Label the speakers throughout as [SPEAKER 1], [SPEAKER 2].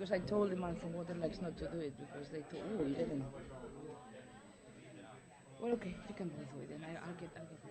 [SPEAKER 1] because I told the man from Waterlex not to do it because they thought, oh, 11. Well, okay, you can go through it, and I'll get into it.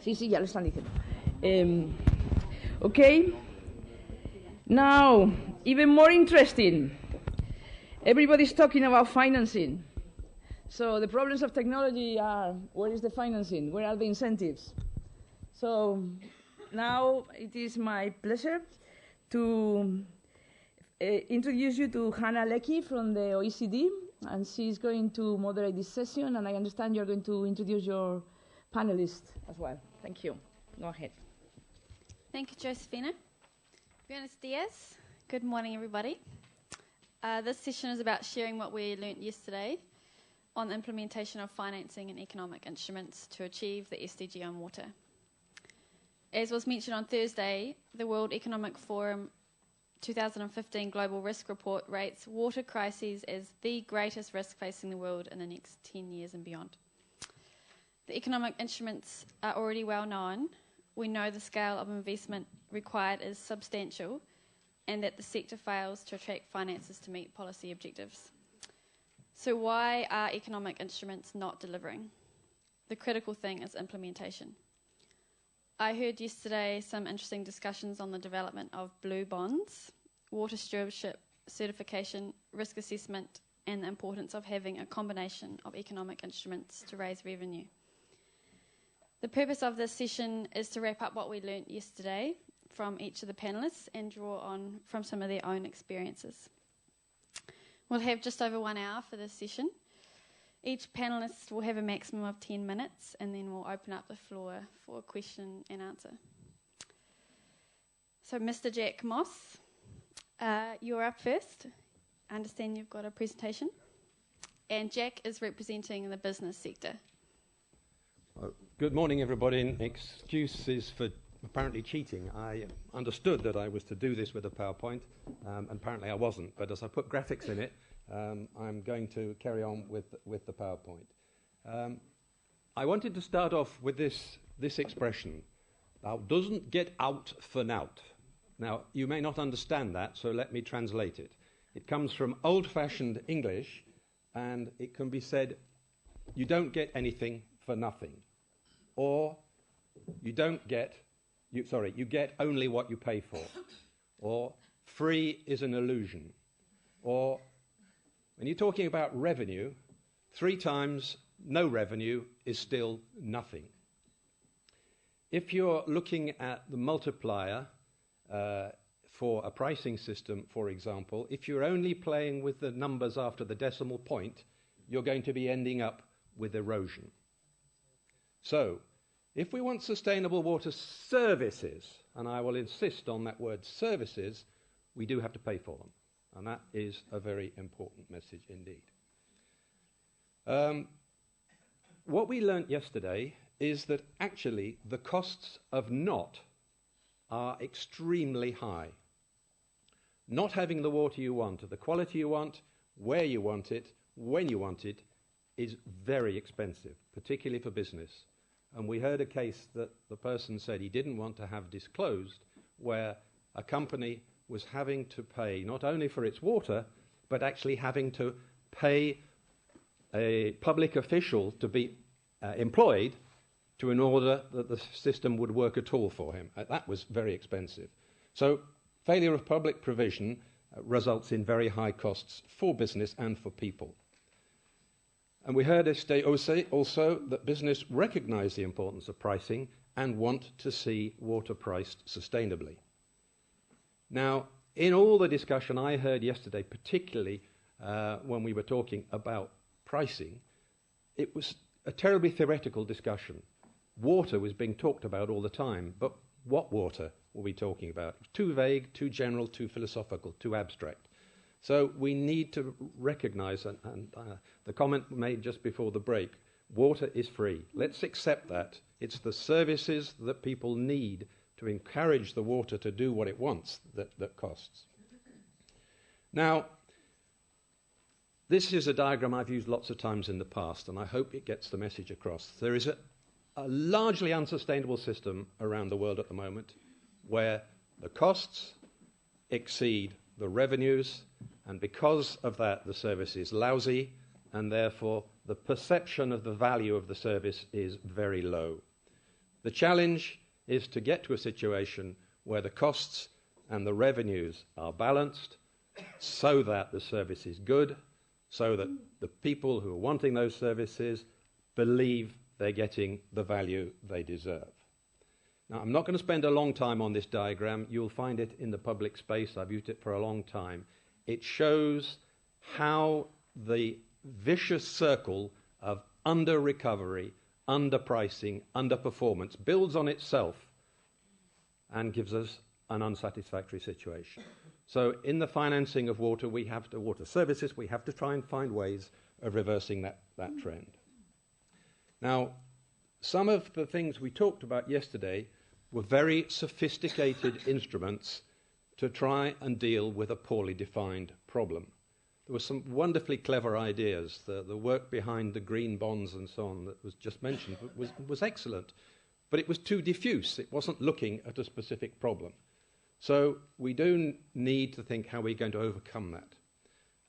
[SPEAKER 1] Sí, sí, ya lo están diciendo. Okay. Now, even more interesting. Everybody's talking about financing. So the problems of technology are, where is the financing? Where are the incentives? So now it is my pleasure to introduce you to Hannah Leckie from the OECD, and she's going to moderate this session, and I understand you're going to introduce your panelists as well. Thank you. Go ahead.
[SPEAKER 2] Thank you, Josefina. Buenos dias. Good morning, everybody. This session is about sharing what we learnt yesterday on the implementation of financing and economic instruments to achieve the SDG on water. As was mentioned on Thursday, the World Economic Forum 2015 Global Risk Report rates water crises as the greatest risk facing the world in the next 10 years and beyond. The economic instruments are already well known. We know the scale of investment required is substantial and that the sector fails to attract finances to meet policy objectives. So why are economic instruments not delivering? The critical thing is implementation. I heard yesterday some interesting discussions on the development of blue bonds, water stewardship, certification, risk assessment, and the importance of having a combination of economic instruments to raise revenue. The purpose of this session is to wrap up what we learnt yesterday from each of the panellists and draw on from some of their own experiences. We'll have just over 1 hour for this session. Each panellist will have a maximum of 10 minutes, and then we'll open up the floor for question and answer. So Mr. Jack Moss, you're up first. I understand you've got a presentation. And Jack is representing the business sector.
[SPEAKER 3] Good morning, everybody, and excuses for apparently cheating. I understood that I was to do this with a PowerPoint, and apparently I wasn't. But as I put graphics in it, I'm going to carry on with the PowerPoint. I wanted to start off with this expression: "Thou doesn't get out for nout." Now, you may not understand that, so let me translate it. It comes from old-fashioned English, and it can be said, you don't get anything for nothing. Or you get only what you pay for. Or free is an illusion. Or when you're talking about revenue, 3 times no revenue is still nothing. If you're looking at the multiplier for a pricing system, for example, if you're only playing with the numbers after the decimal point, you're going to be ending up with erosion. So, if we want sustainable water services, and I will insist on that word services, we do have to pay for them. And that is a very important message indeed. What we learnt yesterday is that actually the costs of not are extremely high. Not having the water you want, of the quality you want, where you want it, when you want it, is very expensive, particularly for business. And we heard a case that the person said he didn't want to have disclosed, where a company was having to pay not only for its water, but actually having to pay a public official to be employed in order that the system would work at all for him. That was very expensive. So failure of public provision results in very high costs for business and for people. And we heard also that business recognise the importance of pricing and want to see water priced sustainably. Now, in all the discussion I heard yesterday, particularly when we were talking about pricing, it was a terribly theoretical discussion. Water was being talked about all the time, but what water were we talking about? It was too vague, too general, too philosophical, too abstract. So we need to recognize, and the comment made just before the break, water is free. Let's accept that. It's the services that people need to encourage the water to do what it wants that costs. Now, this is a diagram I've used lots of times in the past, and I hope it gets the message across. There is a largely unsustainable system around the world at the moment where the costs exceed the revenues, and because of that, the service is lousy, and therefore the perception of the value of the service is very low. The challenge is to get to a situation where the costs and the revenues are balanced so that the service is good, so that the people who are wanting those services believe they're getting the value they deserve. Now, I'm not going to spend a long time on this diagram. You'll find it in the public space. I've used it for a long time. It shows how the vicious circle of under-recovery, under-pricing, under-performance builds on itself and gives us an unsatisfactory situation. So in the financing of water, water services, we have to try and find ways of reversing that trend. Now, some of the things we talked about yesterday were very sophisticated instruments to try and deal with a poorly defined problem. There were some wonderfully clever ideas. The work behind the green bonds and so on that was just mentioned was excellent, but it was too diffuse. It wasn't looking at a specific problem. So we do need to think how we're going to overcome that.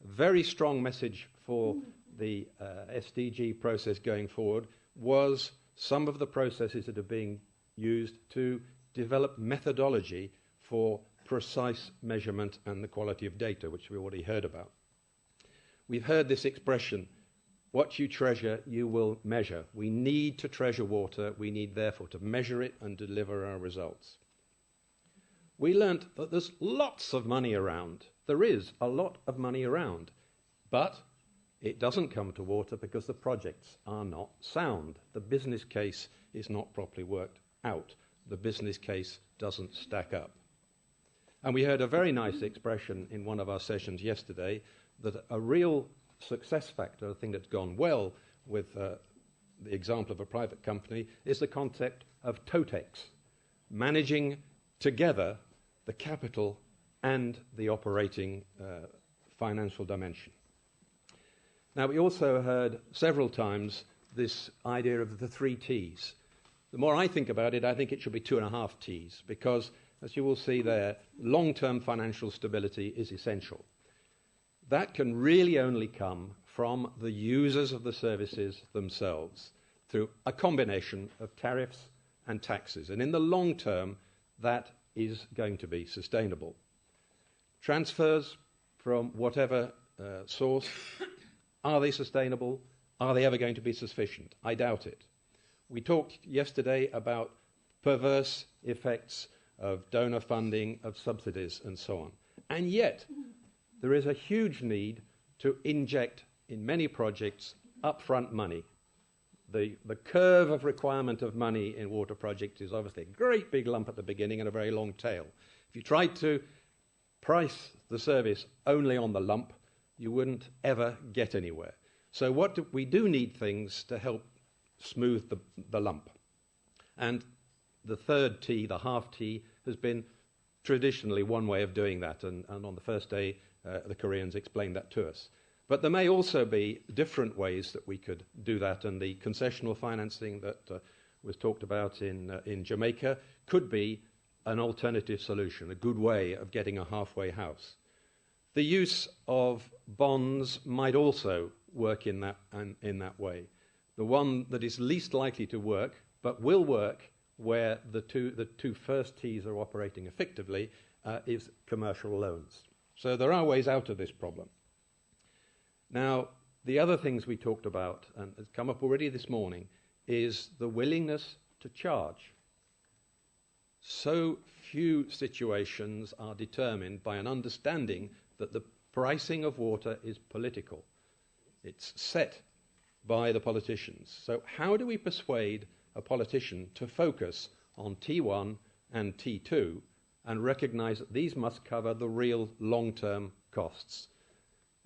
[SPEAKER 3] A very strong message for the SDG process going forward was some of the processes that are being used to develop methodology for precise measurement and the quality of data, which we already heard about. We've heard this expression, what you treasure, you will measure. We need to treasure water. We need, therefore, to measure it and deliver our results. We learnt that there's lots of money around. There is a lot of money around, but it doesn't come to water because the projects are not sound. The business case is not properly worked out. The business case doesn't stack up. And we heard a very nice expression in one of our sessions yesterday that a real success factor, a thing that's gone well with the example of a private company, is the concept of TOTEX, managing together the capital and the operating financial dimension. Now, we also heard several times this idea of the 3 T's. The more I think about it, I think it should be 2.5 T's, because, as you will see there, long-term financial stability is essential. That can really only come from the users of the services themselves through a combination of tariffs and taxes. And in the long term, that is going to be sustainable. Transfers from whatever source, are they sustainable? Are they ever going to be sufficient? I doubt it. We talked yesterday about perverse effects of donor funding, of subsidies, and so on. And yet, there is a huge need to inject, in many projects, upfront money. The curve of requirement of money in water projects is obviously a great big lump at the beginning and a very long tail. If you tried to price the service only on the lump, you wouldn't ever get anywhere. So we do need things to help smooth the lump. And the 3rd T, the half T, has been traditionally one way of doing that, and on the first day the Koreans explained that to us. But there may also be different ways that we could do that, and the concessional financing that was talked about in Jamaica could be an alternative solution, a good way of getting a halfway house. The use of bonds might also work in that way. The one that is least likely to work, but will work where the two first T's are operating effectively, is commercial loans. So there are ways out of this problem. Now, the other things we talked about, and has come up already this morning, is the willingness to charge. so few situations are determined by an understanding that the pricing of water is political. It's set by the politicians. So how do we persuade a politician to focus on T1 and T2 and recognize that these must cover the real long-term costs?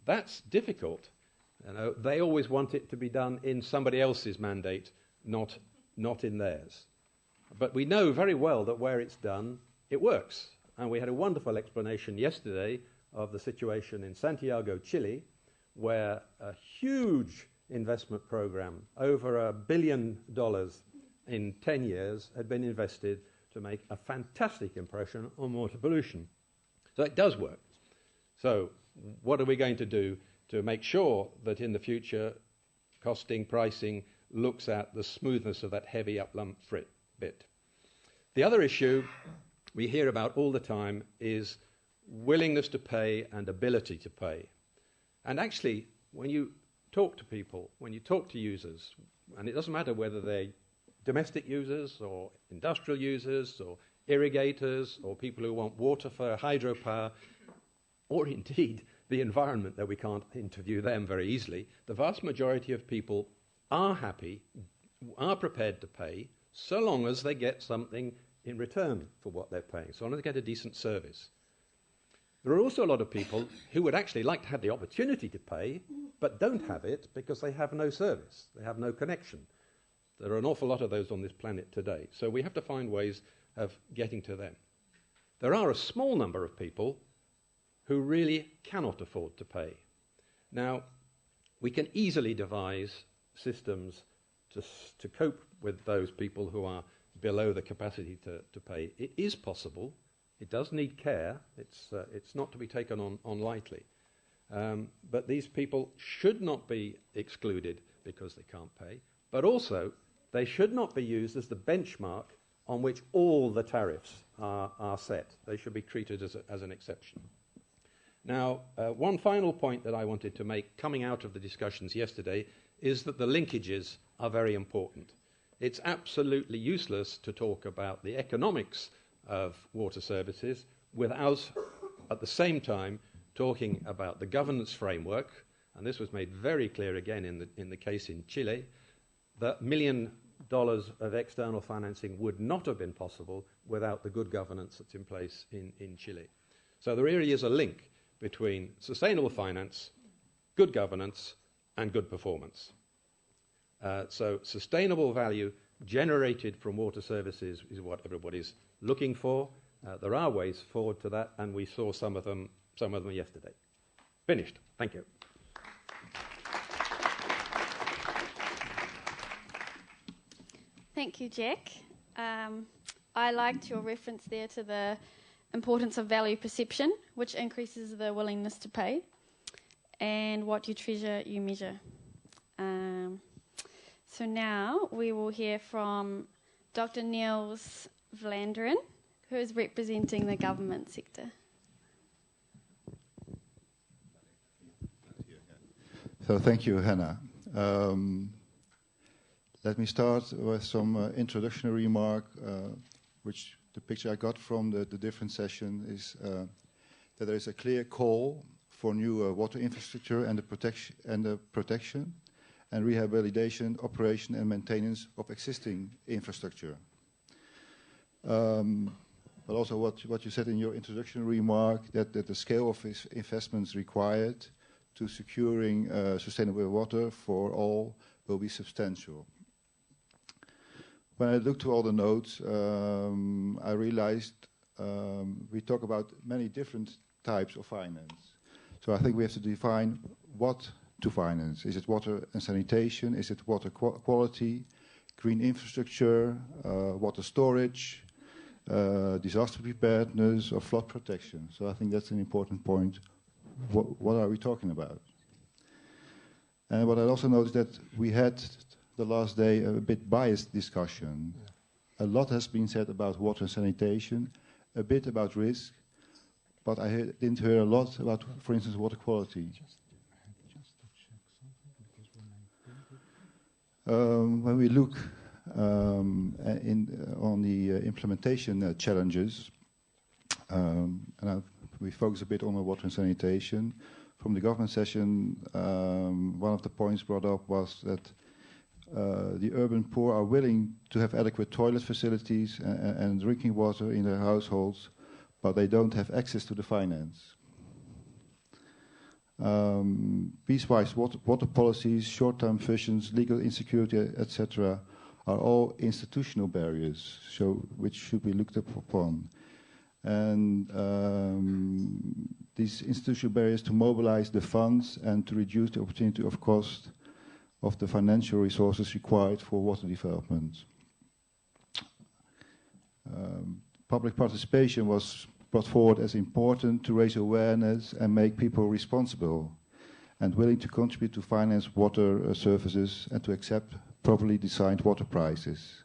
[SPEAKER 3] That's difficult. You know, they always want it to be done in somebody else's mandate, not in theirs. But we know very well that where it's done, it works. And we had a wonderful explanation yesterday of the situation in Santiago, Chile, where a huge investment program, over $1 billion in 10 years, had been invested to make a fantastic impression on water pollution. So it does work. So what are we going to do to make sure that in the future costing, pricing looks at the smoothness of that heavy uplump bit? The other issue we hear about all the time is willingness to pay and ability to pay. And actually, when you talk to people, when you talk to users, and it doesn't matter whether they're domestic users or industrial users or irrigators or people who want water for hydropower, or indeed the environment, that we can't interview them very easily, the vast majority of people are happy, are prepared to pay, so long as they get something in return for what they're paying, so long as they get a decent service. There are also a lot of people who would actually like to have the opportunity to pay, but don't have it because they have no service, they have no connection. There are an awful lot of those on this planet today, so we have to find ways of getting to them. There are a small number of people who really cannot afford to pay. Now, we can easily devise systems to cope with those people who are below the capacity to pay. It is possible. It does need care. It's not to be taken on lightly. But these people should not be excluded because they can't pay. But also, they should not be used as the benchmark on which all the tariffs are set. They should be treated as an exception. Now, one final point that I wanted to make coming out of the discussions yesterday is that the linkages are very important. It's absolutely useless to talk about the economics of water services without, at the same time, talking about the governance framework, and this was made very clear again in the case in Chile, that $1 million of external financing would not have been possible without the good governance that's in place in Chile. So there really is a link between sustainable finance, good governance, and good performance. So sustainable value generated from water services is what everybody's looking for. There are ways forward to that, and we saw some of them yesterday. Finished. Thank you.
[SPEAKER 2] Thank you, Jack. I liked your reference there to the importance of value perception, which increases the willingness to pay, and what you treasure, you measure. So now we will hear from Dr. Niels Vlanderen, who is representing the government sector.
[SPEAKER 4] So thank you, Hannah. Let me start with some introductory remark, which the picture I got from the different session is that there is a clear call for new water infrastructure and the protection and rehabilitation, operation and maintenance of existing infrastructure. But also what you said in your introduction remark, that the scale of investments required to securing sustainable water for all will be substantial. When I looked to all the notes, I realized we talk about many different types of finance. So I think we have to define what to finance. Is it water and sanitation? Is it water quality, green infrastructure, water storage, disaster preparedness, or flood protection? So I think that's an important point. What are we talking about? And what I also noticed that we had the last day a bit biased discussion. Yeah. A lot has been said about water and sanitation, a bit about risk, but I didn't hear a lot about, for instance, water quality. When we look On the implementation challenges, we focus a bit on the water and sanitation. From the government session, one of the points brought up was that the urban poor are willing to have adequate toilet facilities and drinking water in their households, but they don't have access to the finance. Piecewise water policies, short-term visions, legal insecurity, etc., are all institutional barriers, which should be looked upon. And these institutional barriers to mobilize the funds and to reduce the opportunity of cost of the financial resources required for water development. Public participation was brought forward as important to raise awareness and make people responsible and willing to contribute to finance water services and to accept properly designed water prices,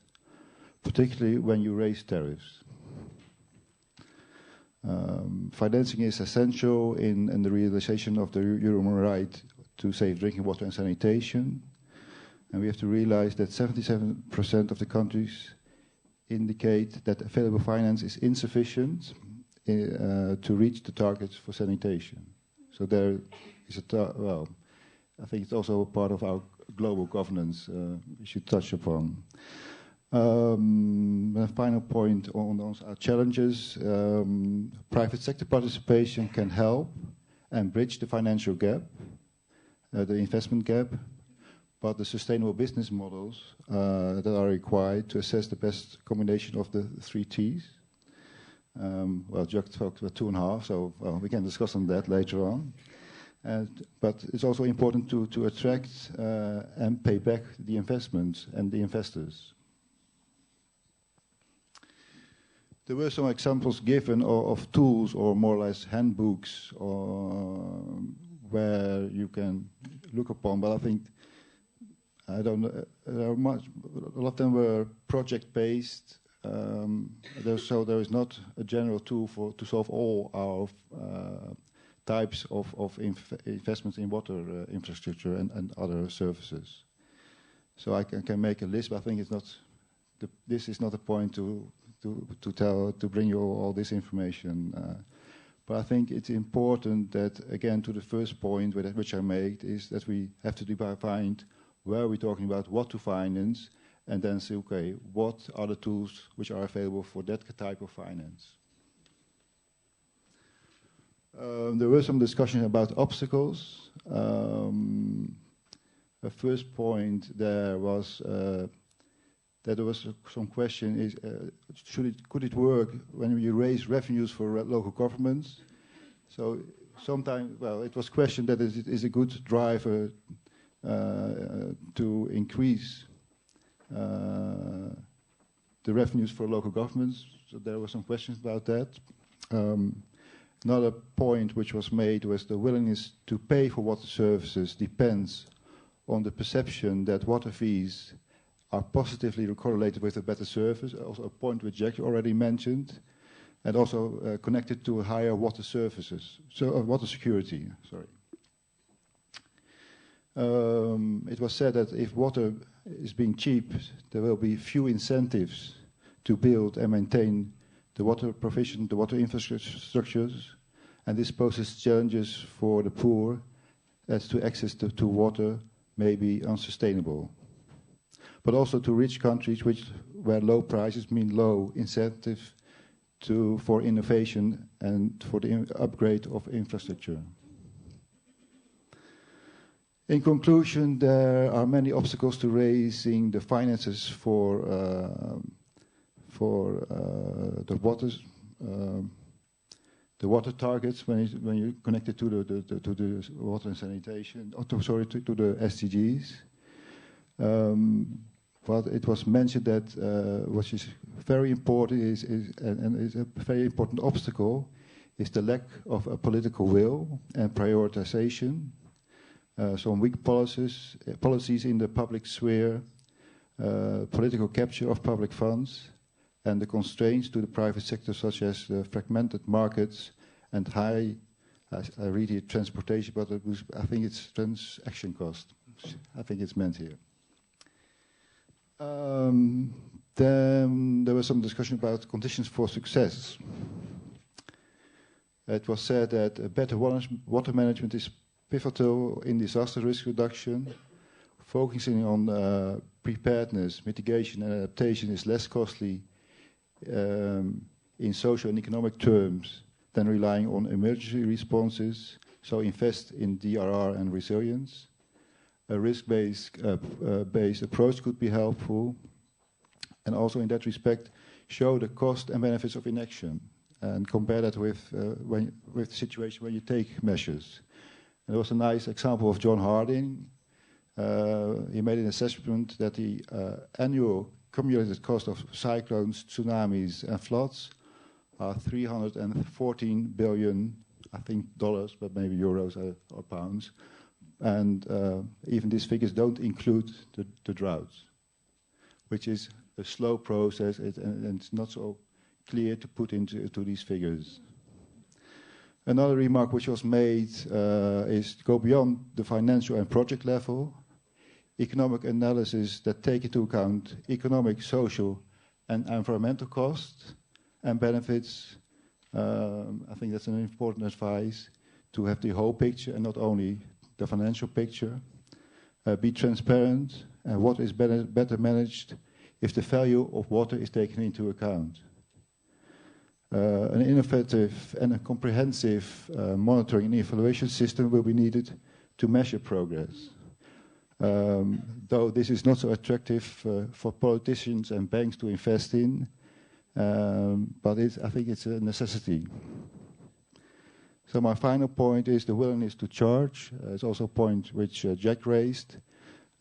[SPEAKER 4] particularly when you raise tariffs. Financing is essential in the realization of the human right to safe drinking water and sanitation. And we have to realize that 77% of the countries indicate that available finance is insufficient to reach the targets for sanitation. So there is well, I think it's also a part of our global governance we should touch upon. A final point on our challenges. Private sector participation can help and bridge the financial gap, the investment gap, but the sustainable business models that are required to assess the best combination of the 3 T's. Well, Jack talked about 2.5, so we can discuss on that later on. But it's also important to attract and pay back the investments and the investors. There were some examples given of tools or more or less handbooks where you can look upon, but I think, I don't know, there are a lot of them were project-based, so there is not a general tool to solve all our types of investments in water infrastructure and other services. So I can make a list, but I think it's not. This is not a point to bring you all this information. But I think it's important that, again, to the first point which I made, is that we have to define where we're talking about what to finance, and then say, okay, what are the tools which are available for that type of finance? There were some discussions about obstacles. The first point there was that there was some question: could it work when you raise revenues for local governments? So sometimes, well, it was questioned that it is a good driver to increase the revenues for local governments. So there were some questions about that. Another point which was made was the willingness to pay for water services depends on the perception that water fees are positively correlated with a better service, also a point which Jack already mentioned, and also connected to higher water services, so water security, sorry. It was said that if water is being cheap, there will be few incentives to build and maintain the water provision, the water infrastructures, and this poses challenges for the poor as to access to water may be unsustainable. But also to rich countries where low prices mean low incentive for innovation and for the upgrade of infrastructure. In conclusion, there are many obstacles to raising the finances for the water targets when you connect it to the water and sanitation. To the SDGs. But it was mentioned that what is very important is a very important obstacle is the lack of a political will and prioritization. Some weak policies in the public sphere, political capture of public funds, and the constraints to the private sector, such as the fragmented markets and high, I read here transportation, but I think it's transaction cost. I think it's meant here. Then there was some discussion about conditions for success. It was said that better water management is pivotal in disaster risk reduction. Focusing on preparedness, mitigation, and adaptation is less costly in social and economic terms than relying on emergency responses. So invest in DRR and resilience. A risk-based approach could be helpful. And also in that respect, show the cost and benefits of inaction and compare that with the situation when you take measures. And there was a nice example of John Harding. He made an assessment that the annual cumulative cost of cyclones, tsunamis, and floods are 314 billion, I think dollars, but maybe euros or pounds. And even these figures don't include the droughts, which is a slow process, and it's not so clear to put into these figures. Another remark which was made is to go beyond the financial and project level. Economic analysis that take into account economic, social, and environmental costs and benefits. I think that's an important advice, to have the whole picture and not only the financial picture. Be transparent, and what is better managed if the value of water is taken into account. An innovative and a comprehensive monitoring and evaluation system will be needed to measure progress. Though this is not so attractive for politicians and banks to invest in, but I think it's a necessity. So my final point is the willingness to charge. It's also a point which Jack raised.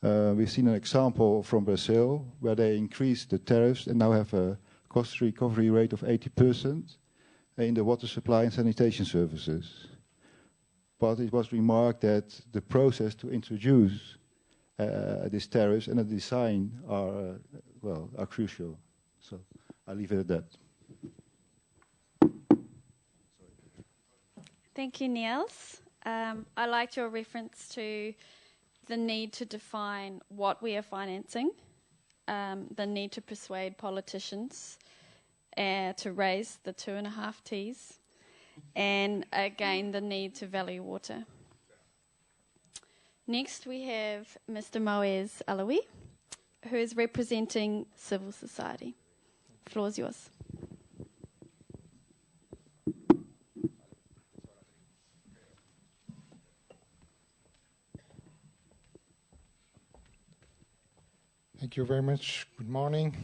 [SPEAKER 4] We've seen an example from Brazil where they increased the tariffs and now have a cost recovery rate of 80% in the water supply and sanitation services. But it was remarked that the process to introduce these tariffs and the design are crucial. So I'll leave it at that.
[SPEAKER 2] Thank you, Niels. I liked your reference to the need to define what we are financing, the need to persuade politicians to raise the 2.5 T's, and again, the need to value water. Next, we have Mr. Moez Alawi, who is representing civil society. The floor is yours.
[SPEAKER 5] Thank you very much. Good morning.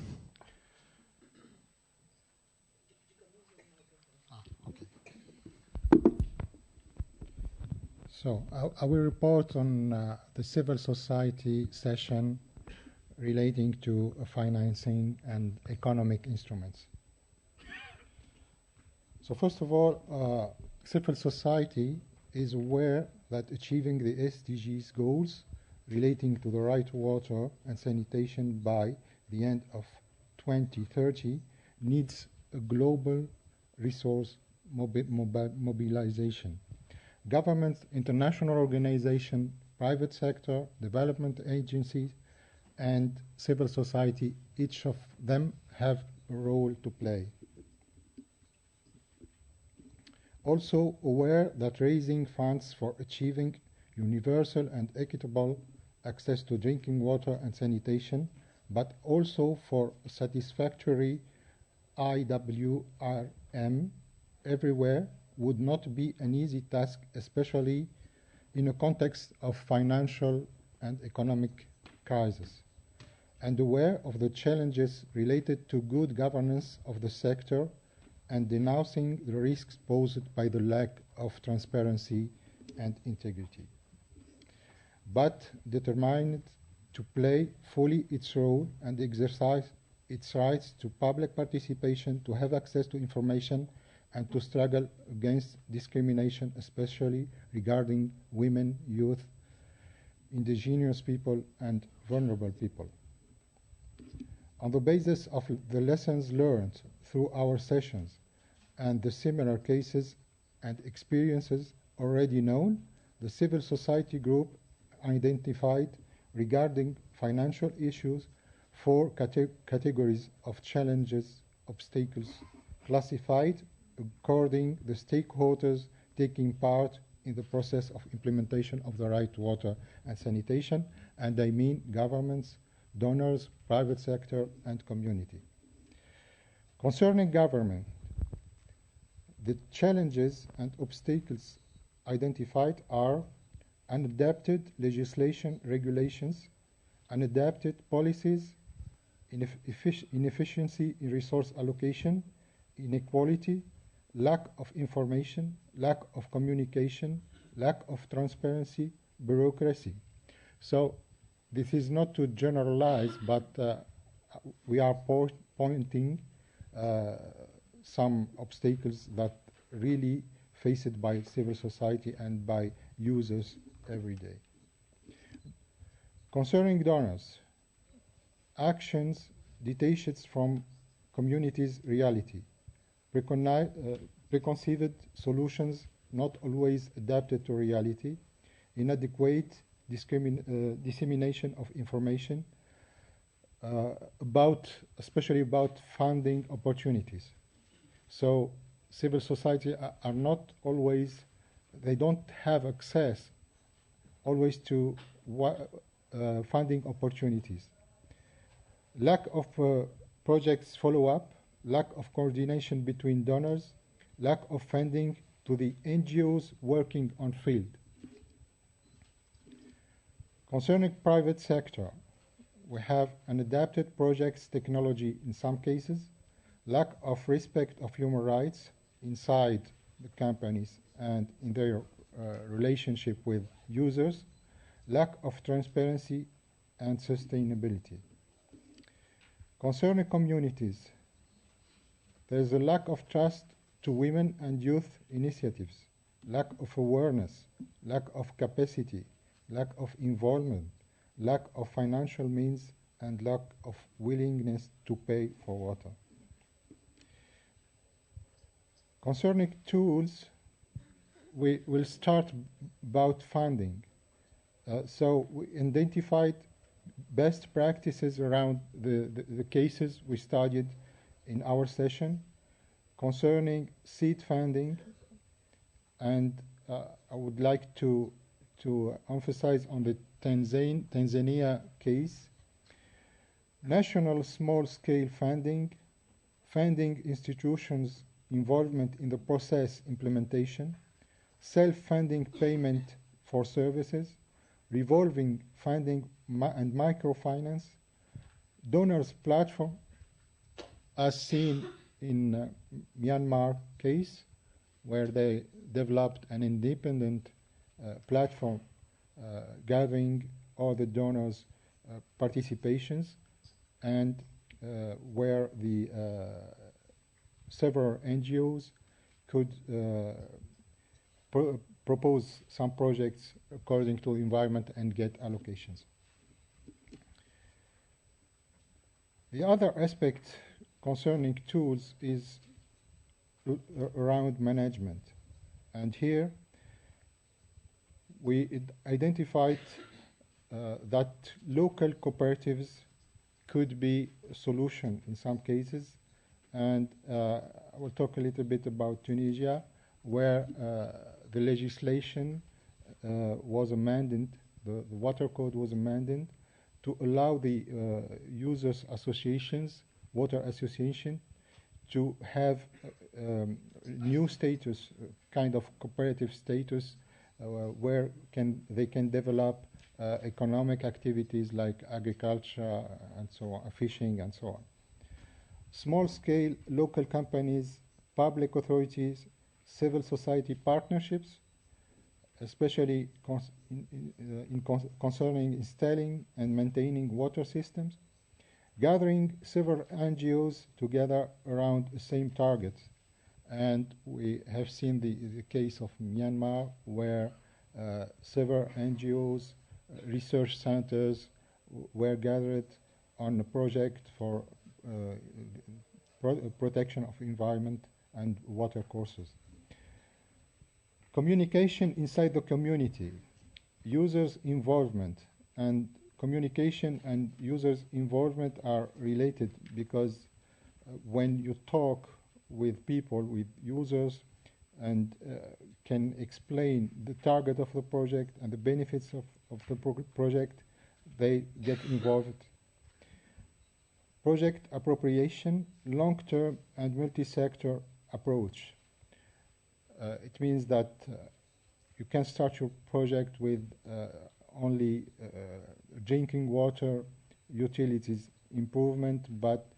[SPEAKER 5] Okay. So I will report on the civil society session relating to financing and economic instruments. So first of all, civil society is aware that achieving the SDGs goals relating to the right to water and sanitation by the end of 2030 needs a global resource mobilization. Governments, international organizations, private sector, development agencies, and civil society, each of them have a role to play. Also aware that raising funds for achieving universal and equitable access to drinking water and sanitation, but also for satisfactory IWRM everywhere would not be an easy task, especially in a context of financial and economic crisis, and aware of the challenges related to good governance of the sector and denouncing the risks posed by the lack of transparency and integrity, but determined to play fully its role and exercise its rights to public participation, to have access to information, and to struggle against discrimination, especially regarding women, youth, indigenous people, and vulnerable people. On the basis of the lessons learned through our sessions and the similar cases and experiences already known, the civil society group identified regarding financial issues 4 categories of challenges, obstacles, classified according the stakeholders taking part in the process of implementation of the right to water and sanitation, and I mean governments, donors, private sector, and community. Concerning government, the challenges and obstacles identified are unadapted legislation regulations, unadapted policies, inefficiency in resource allocation, inequality, lack of information, lack of communication, lack of transparency, bureaucracy. So this is not to generalize, but we are pointing some obstacles that really faced by civil society and by users every day. Concerning donors, actions detached from communities' reality, preconceived solutions not always adapted to reality, inadequate dissemination of information, especially about funding opportunities. So civil society are not always, they don't have access always to funding opportunities. Lack of projects follow-up, lack of coordination between donors, lack of funding to the NGOs working on field. Concerning private sector, we have unadapted projects technology in some cases, lack of respect of human rights inside the companies and in their relationship with users, lack of transparency and sustainability. Concerning communities, there is a lack of trust to women and youth initiatives, lack of awareness, lack of capacity, lack of involvement, lack of financial means, and lack of willingness to pay for water. Concerning tools, we will start about funding. So we identified best practices around the cases we studied in our session concerning seed funding, and I would like to emphasize on the Tanzania case. National small-scale funding, funding institutions' involvement in the process implementation, self-funding payment for services, revolving funding and microfinance, donors platform, as seen in Myanmar case, where they developed an independent platform gathering all the donors' participations, and where the several NGOs could propose some projects according to environment and get allocations. The other aspect concerning tools is around management. And here we identified that local cooperatives could be a solution in some cases. And I will talk a little bit about Tunisia, where the legislation was amended, the water code was amended to allow the users associations, water association, to have new status, kind of cooperative status, where they can develop economic activities like agriculture and so on, fishing and so on. Small-scale local companies, public authorities, civil society partnerships, especially concerning installing and maintaining water systems, gathering several NGOs together around the same targets. And we have seen the case of Myanmar, where several NGOs, research centers were gathered on a project for protection of environment and water courses. Communication inside the community, users' involvement, and communication and users' involvement are related, because when you talk with people, with users, and can explain the target of the project and the benefits of the project, they get involved. Project appropriation, long-term and multi-sector approach. It means that you can start your project with only drinking water, utilities improvement, but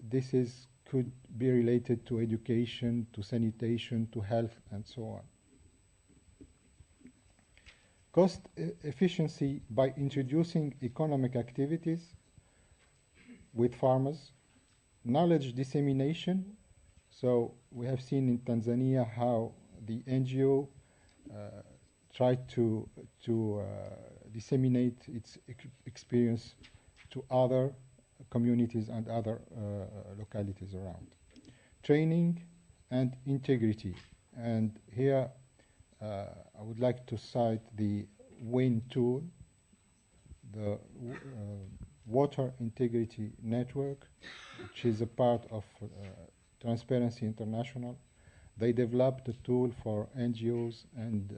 [SPEAKER 5] this could be related to education, to sanitation, to health, and so on. Cost efficiency by introducing economic activities with farmers. Knowledge dissemination. So we have seen in Tanzania how the NGO tried to disseminate its experience to other communities and other localities around. Training and integrity. And here I would like to cite the WIN tool, the Water Integrity Network, which is a part of Transparency International. They developed a tool for NGOs and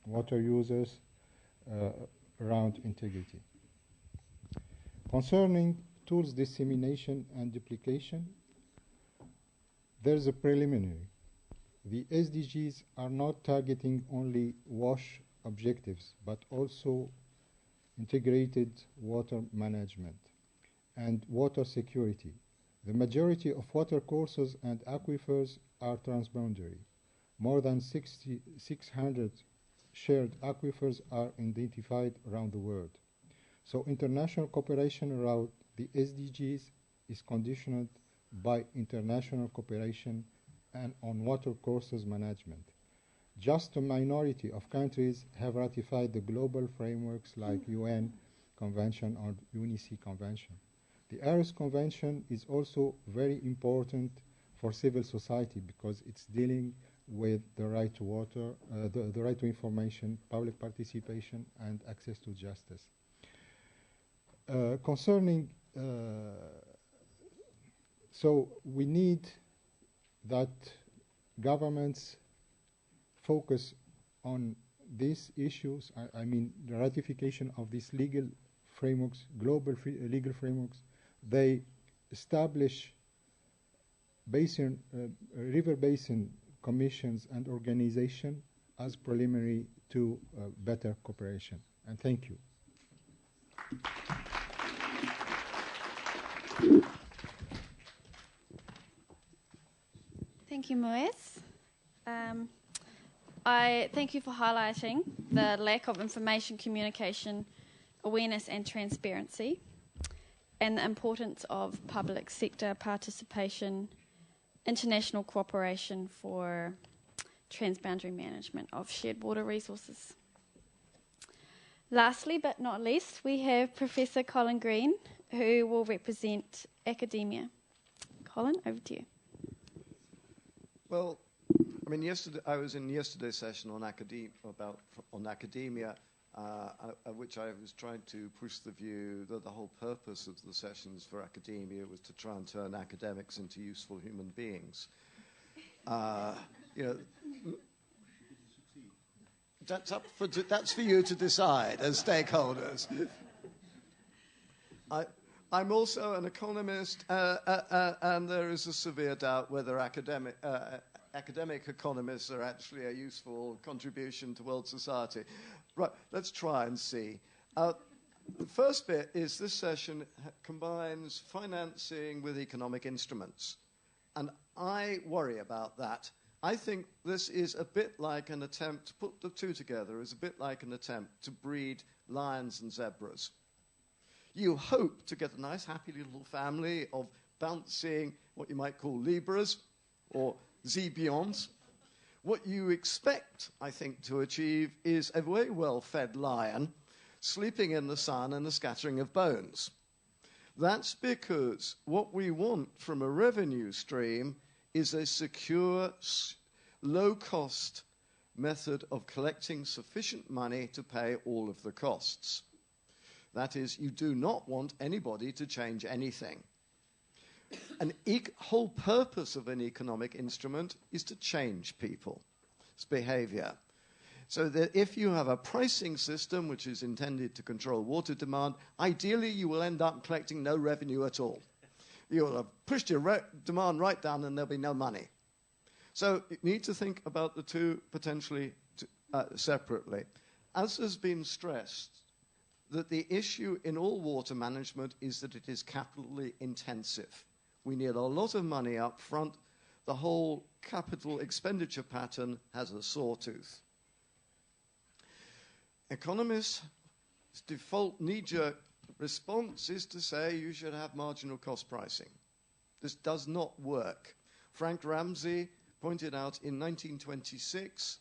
[SPEAKER 5] water users around integrity. Concerning tools dissemination and duplication, there's a preliminary. The SDGs are not targeting only WASH objectives, but also integrated water management and water security. The majority of water courses and aquifers are transboundary. More than 600 shared aquifers are identified around the world. So international cooperation around the SDGs is conditioned by international cooperation and on water courses management. Just a minority of countries have ratified the global frameworks like UN Convention or UNECE Convention. The Aarhus Convention is also very important for civil society because it's dealing with the right to water, the right to information, public participation, and access to justice. So we need that governments focus on these issues. I mean, the ratification of these legal frameworks, global legal frameworks. They establish river basin commissions and organization as preliminary to better cooperation. And thank you.
[SPEAKER 2] Thank you, Moez. I thank you for highlighting the lack of information communication, awareness and transparency, and the importance of public sector participation, international cooperation for transboundary management of shared water resources. Lastly, but not least, we have Professor Colin Green, who will represent academia. Colin, over to you.
[SPEAKER 6] Well, I mean, I was in yesterday's session on academia, at which I was trying to push the view that the whole purpose of the sessions for academia was to try and turn academics into useful human beings. You know, that's for you to decide as stakeholders. I'm also an economist, and there is a severe doubt whether academic economists are actually a useful contribution to world society. Right, let's try and see. The first bit is this session combines financing with economic instruments, and I worry about that. I think this is a bit like an attempt to put the two together, is a bit like an attempt to breed lions and zebras. You hope to get a nice, happy little family of bouncing, what you might call Libras or Zebions. What you expect, I think, to achieve is a very well-fed lion sleeping in the sun and a scattering of bones. That's because what we want from a revenue stream is a secure, low-cost method of collecting sufficient money to pay all of the costs. That is, you do not want anybody to change anything. An whole purpose of an economic instrument is to change people's behavior. So that if you have a pricing system which is intended to control water demand, ideally you will end up collecting no revenue at all. You'll have pushed your demand right down and there'll be no money. So you need to think about the two potentially separately. As has been stressed, that the issue in all water management is that it is capitally intensive. We need a lot of money up front. The whole capital expenditure pattern has a sawtooth. Economists' default knee-jerk response is to say you should have marginal cost pricing. This does not work. Frank Ramsey pointed out in 1926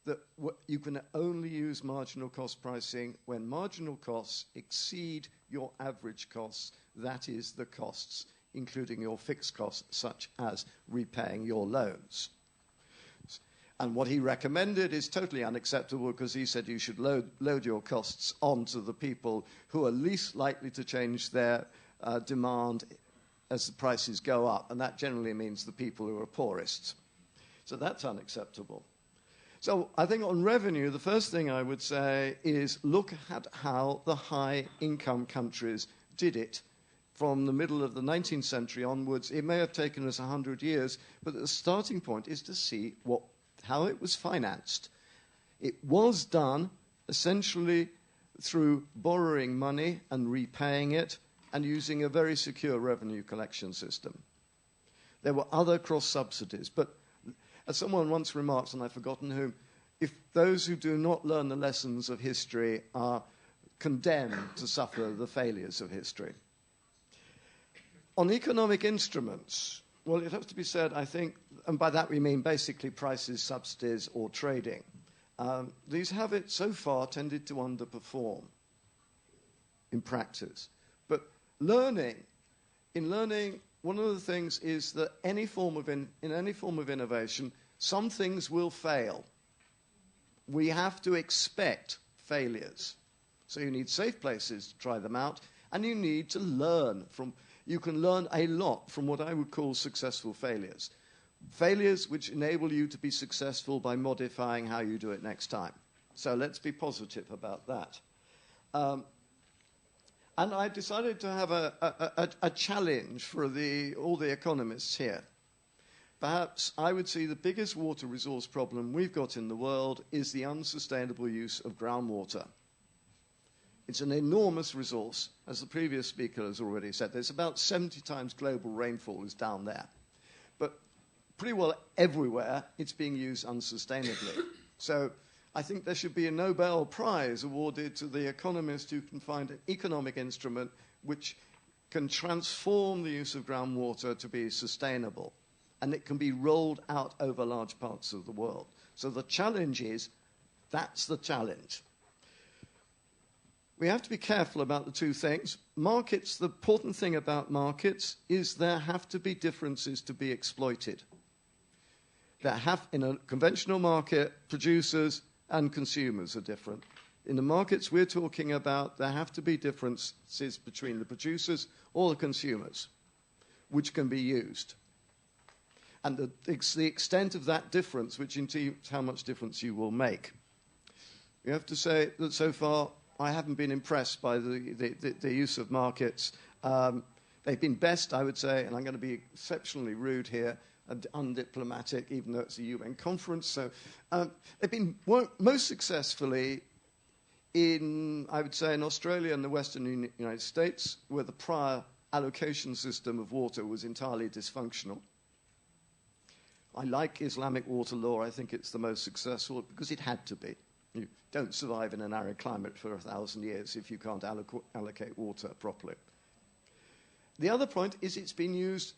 [SPEAKER 6] that you can only use marginal cost pricing when marginal costs exceed your average costs, that is, the costs, including your fixed costs, such as repaying your loans. And what he recommended is totally unacceptable because he said you should load your costs onto the people who are least likely to change their demand as the prices go up, and that generally means the people who are poorest. So that's unacceptable. So I think on revenue, the first thing I would say is look at how the high-income countries did it from the middle of the 19th century onwards. It may have taken us 100 years, but the starting point is to see how it was financed. It was done essentially through borrowing money and repaying it and using a very secure revenue collection system. There were other cross-subsidies, but as someone once remarked, and I've forgotten whom, if those who do not learn the lessons of history are condemned to suffer the failures of history. On economic instruments, well, it has to be said, I think, and by that we mean basically prices, subsidies, or trading. These have so far tended to underperform in practice. But in learning, one of the things is that in any form of innovation, some things will fail. We have to expect failures. So you need safe places to try them out, and you need to learn from. You can learn a lot from what I would call successful failures. Failures which enable you to be successful by modifying how you do it next time. So let's be positive about that. And I decided to have a challenge for all the economists here. Perhaps I would say the biggest water resource problem we've got in the world is the unsustainable use of groundwater. It's an enormous resource, as the previous speaker has already said. There's about 70 times global rainfall is down there. But pretty well everywhere, it's being used unsustainably. So I think there should be a Nobel Prize awarded to the economist who can find an economic instrument which can transform the use of groundwater to be sustainable. And it can be rolled out over large parts of the world. So the challenge is, that's the challenge. We have to be careful about the two things. Markets, the important thing about markets is there have to be differences to be exploited. In a conventional market, producers and consumers are different. In the markets we're talking about, there have to be differences between the producers or the consumers, which can be used. And it's the extent of that difference which indicates how much difference you will make. You have to say that so far, I haven't been impressed by the use of markets. They've been best, I would say, and I'm going to be exceptionally rude here and undiplomatic, even though it's a UN conference. So they've been most successfully I would say, in Australia and the Western United States, where the prior allocation system of water was entirely dysfunctional. I like Islamic water law. I think it's the most successful because it had to be. You don't survive in an arid climate for 1,000 years if you can't allocate water properly. The other point is it's been used,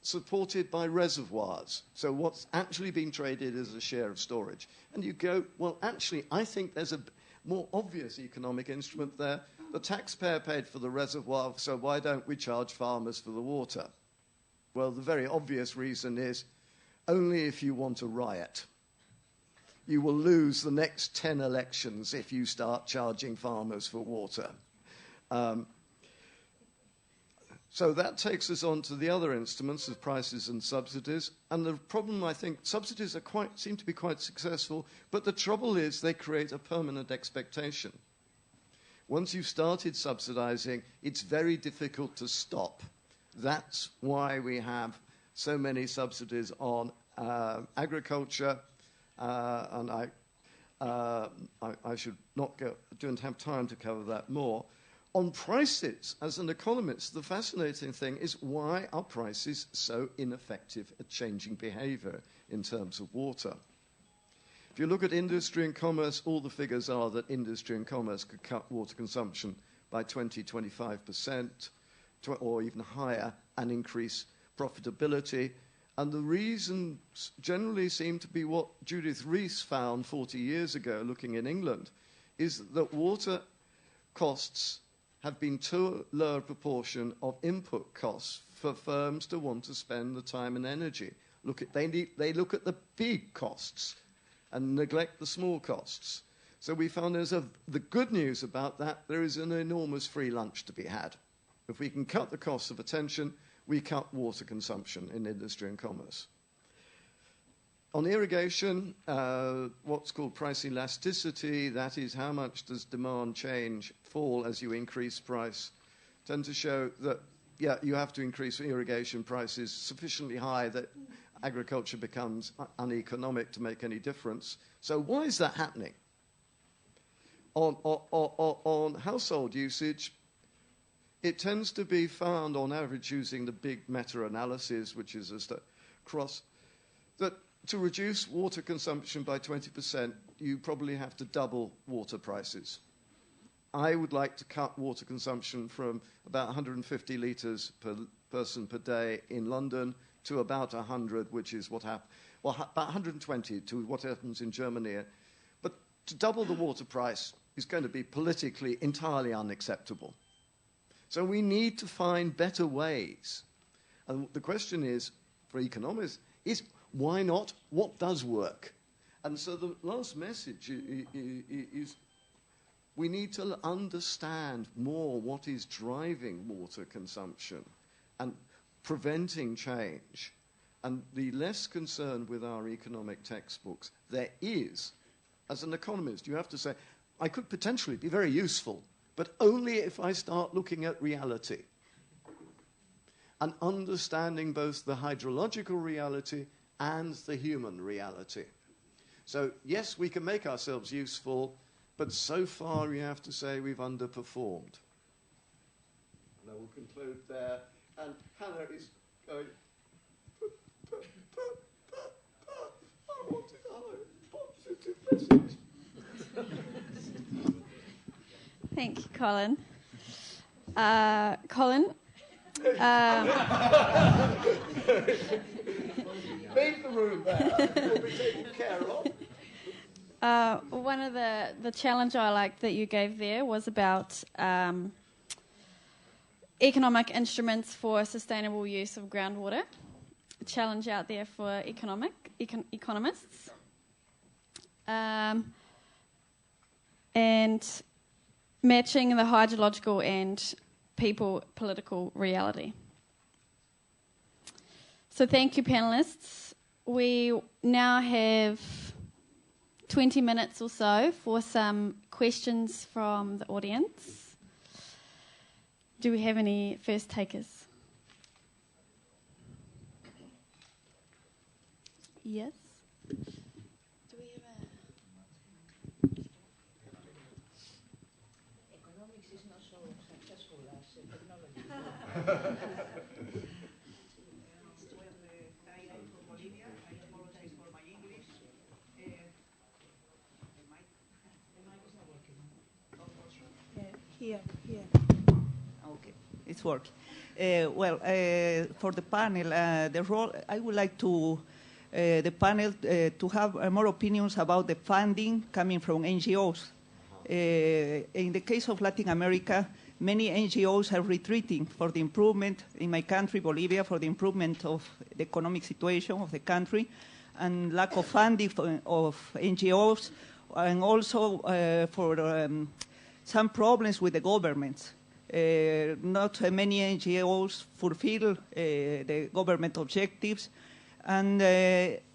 [SPEAKER 6] supported by reservoirs. So what's actually been traded is a share of storage. And you go, well, actually, I think there's a more obvious economic instrument there. The taxpayer paid for the reservoir, so why don't we charge farmers for the water? Well, the very obvious reason is only if you want a riot. You will lose the next 10 elections if you start charging farmers for water. So that takes us on to the other instruments of prices and subsidies. And the problem, I think, subsidies seem to be quite successful, but the trouble is they create a permanent expectation. Once you've started subsidizing, it's very difficult to stop. That's why we have so many subsidies on agriculture, and I should not go, don't have time to cover that more. On prices, as an economist, the fascinating thing is why are prices so ineffective at changing behavior in terms of water? If you look at industry and commerce, all the figures are that industry and commerce could cut water consumption by 20-25%, or even higher, and increase profitability. And the reasons generally seem to be what Judith Rees found 40 years ago, looking in England, is that water costs have been too low a proportion of input costs for firms to want to spend the time and energy. They look at the big costs and neglect the small costs. So we found the good news about that, there is an enormous free lunch to be had. If we can cut the costs of attention, we cut water consumption in industry and commerce. On irrigation, what's called price elasticity, that is how much does demand fall as you increase price, tend to show that, yeah, you have to increase irrigation prices sufficiently high that agriculture becomes uneconomic to make any difference. So why is that happening? On household usage, it tends to be found on average using the big meta-analysis, which is that to reduce water consumption by 20%, you probably have to double water prices. I would like to cut water consumption from about 150 litres per person per day in London to about 100, which is what happens, well, about 120 to what happens in Germany. But to double the water price is going to be politically entirely unacceptable. So we need to find better ways. And the question is, for economists, is why not? What does work? And so the last message is we need to understand more what is driving water consumption and preventing change. And the less concerned with our economic textbooks there is, as an economist, you have to say, I could potentially be very useful, but only if I start looking at reality and understanding both the hydrological reality and the human reality. So, yes, we can make ourselves useful, but so far you have to say we've underperformed. And I will conclude there. And Hannah is going, I want a positive message.
[SPEAKER 2] Thank you, Colin. Colin?
[SPEAKER 6] Leave the room there. We'll be taken care of.
[SPEAKER 2] One of the challenge I liked that you gave there was about economic instruments for sustainable use of groundwater. A challenge out there for economists. And matching the hydrological and political reality. So thank you, panellists. We now have 20 minutes or so for some questions from the audience. Do we have any first takers? Yes? Do we have a...
[SPEAKER 7] Economics is not so successful as technology. I'm from Bolivia. I apologize for my English. The mic is not working. Here. Okay, it's working. For the panel, the role, I would like to the panel to have more opinions about the funding coming from NGOs. In the case of Latin America, many NGOs are retreating for the improvement, in my country, Bolivia, for the improvement of the economic situation of the country, and lack of funding of NGOs, and also for some problems with the governments. Not many NGOs fulfill the government objectives, and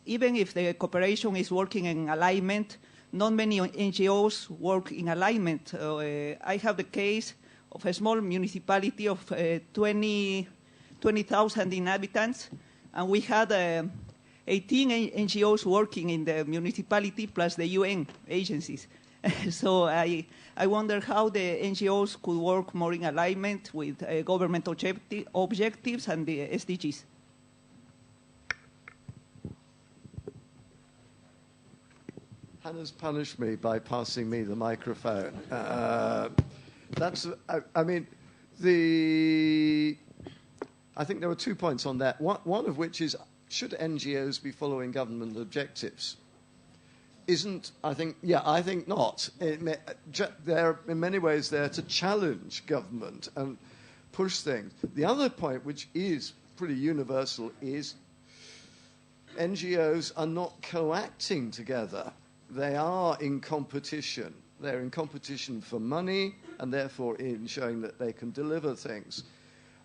[SPEAKER 7] even if the cooperation is working in alignment, not many NGOs work in alignment. I have the case of a small municipality of 20,000 inhabitants, and we had 18 NGOs working in the municipality plus the UN agencies. So I wonder how the NGOs could work more in alignment with government objectives and the SDGs.
[SPEAKER 6] Hannah's punished me by passing me the microphone. I think there were 2 points on that. One of which is, should NGOs be following government objectives? I think not. They're in many ways there to challenge government and push things. The other point, which is pretty universal, is NGOs are not coacting together. They are in competition. They're in competition for money and therefore in showing that they can deliver things.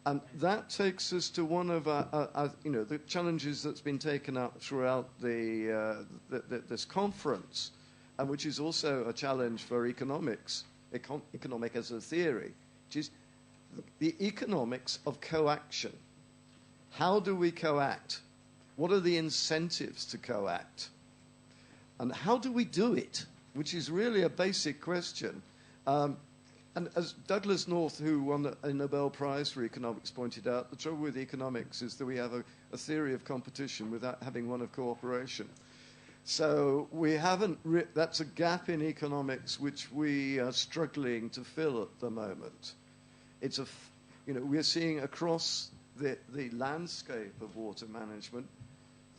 [SPEAKER 6] And that takes us to one of the challenges that's been taken up throughout this conference, and which is also a challenge for economics, economic as a theory, which is the economics of coaction. How do we coact? What are the incentives to coact? And how do we do it? Which is really a basic question. And as Douglas North, who won a Nobel Prize for economics, pointed out, the trouble with economics is that we have a theory of competition without having one of cooperation. So we haven't. That's a gap in economics which we are struggling to fill at the moment. It's we're seeing across the landscape of water management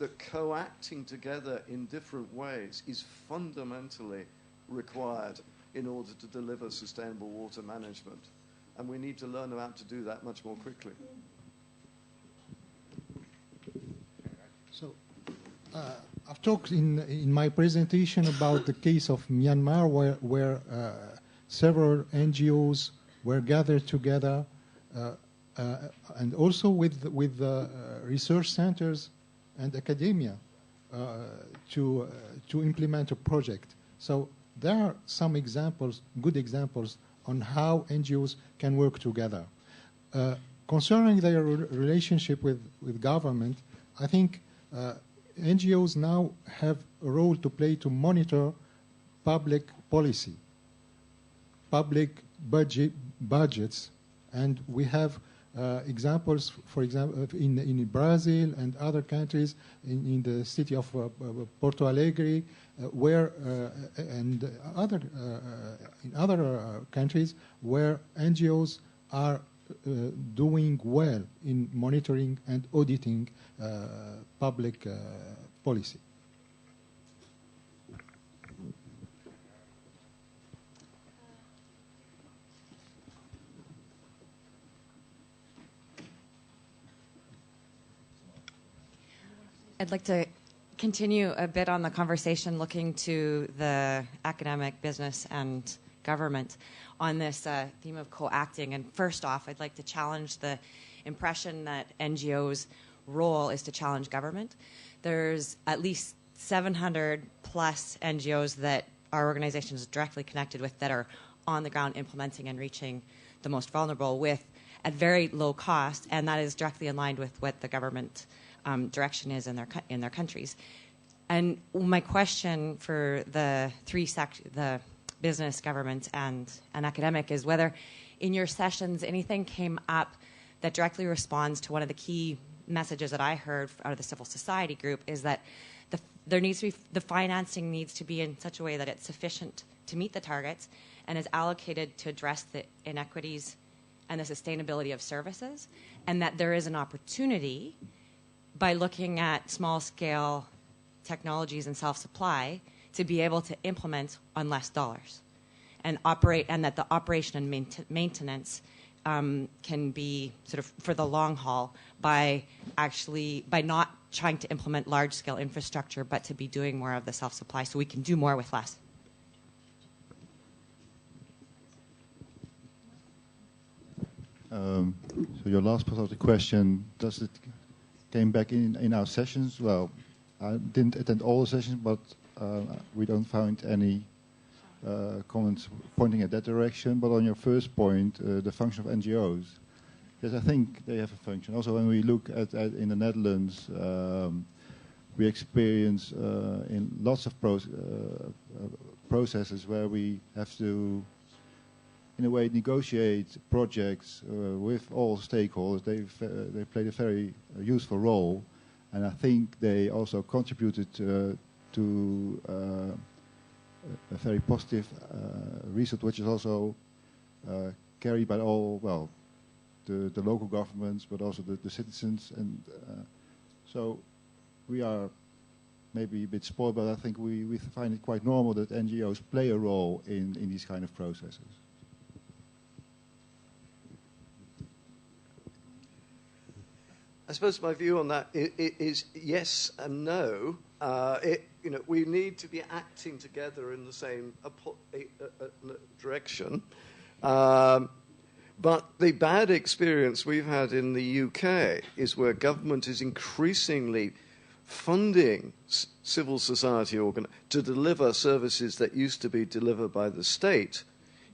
[SPEAKER 6] that coacting together in different ways is fundamentally required in order to deliver sustainable water management. And we need to learn how to do that much more quickly.
[SPEAKER 5] So I've talked in my presentation about the case of Myanmar, where several NGOs were gathered together, and also with research centers and academia to implement a project. So there are some examples, good examples, on how NGOs can work together. Concerning their relationship with government, I think NGOs now have a role to play to monitor public policy, public budgets, and we have examples, for example, in Brazil and other countries, in the city of Porto Alegre, where and in other countries where NGOs are doing well in monitoring and auditing public policy.
[SPEAKER 8] I'd like to continue a bit on the conversation looking to the academic, business, and government on this theme of co-acting. And first off, I'd like to challenge the impression that NGOs' role is to challenge government. There's at least 700 plus NGOs that our organization is directly connected with that are on the ground implementing and reaching the most vulnerable at very low cost, and that is directly aligned with what the government direction is in their countries. And my question for the the business, government, and academic is whether in your sessions anything came up that directly responds to one of the key messages that I heard out of the civil society group, is that the financing needs to be in such a way that it's sufficient to meet the targets and is allocated to address the inequities and the sustainability of services, and that there is an opportunity by looking at small-scale technologies and self-supply to be able to implement on less dollars and operate, and that the operation and maintenance can be sort of for the long haul by not trying to implement large-scale infrastructure, but to be doing more of the self-supply so we can do more with less.
[SPEAKER 4] So your last part of the question, does it came back in our sessions? Well, I didn't attend all the sessions, but we don't find any comments pointing at that direction. But on your first point, the function of NGOs, yes, I think they have a function. Also, when we look at in the Netherlands, we experience in lots of processes where we have to, in a way, negotiate projects with all stakeholders. They played a very useful role, and I think they also contributed to a very positive result, which is also carried by all, well, the local governments, but also the citizens. And so we are maybe a bit spoiled, but I think we find it quite normal that NGOs play a role in these kind of processes.
[SPEAKER 6] I suppose my view on that is yes and no. We need to be acting together in the same direction. But the bad experience we've had in the UK is where government is increasingly funding civil society to deliver services that used to be delivered by the state,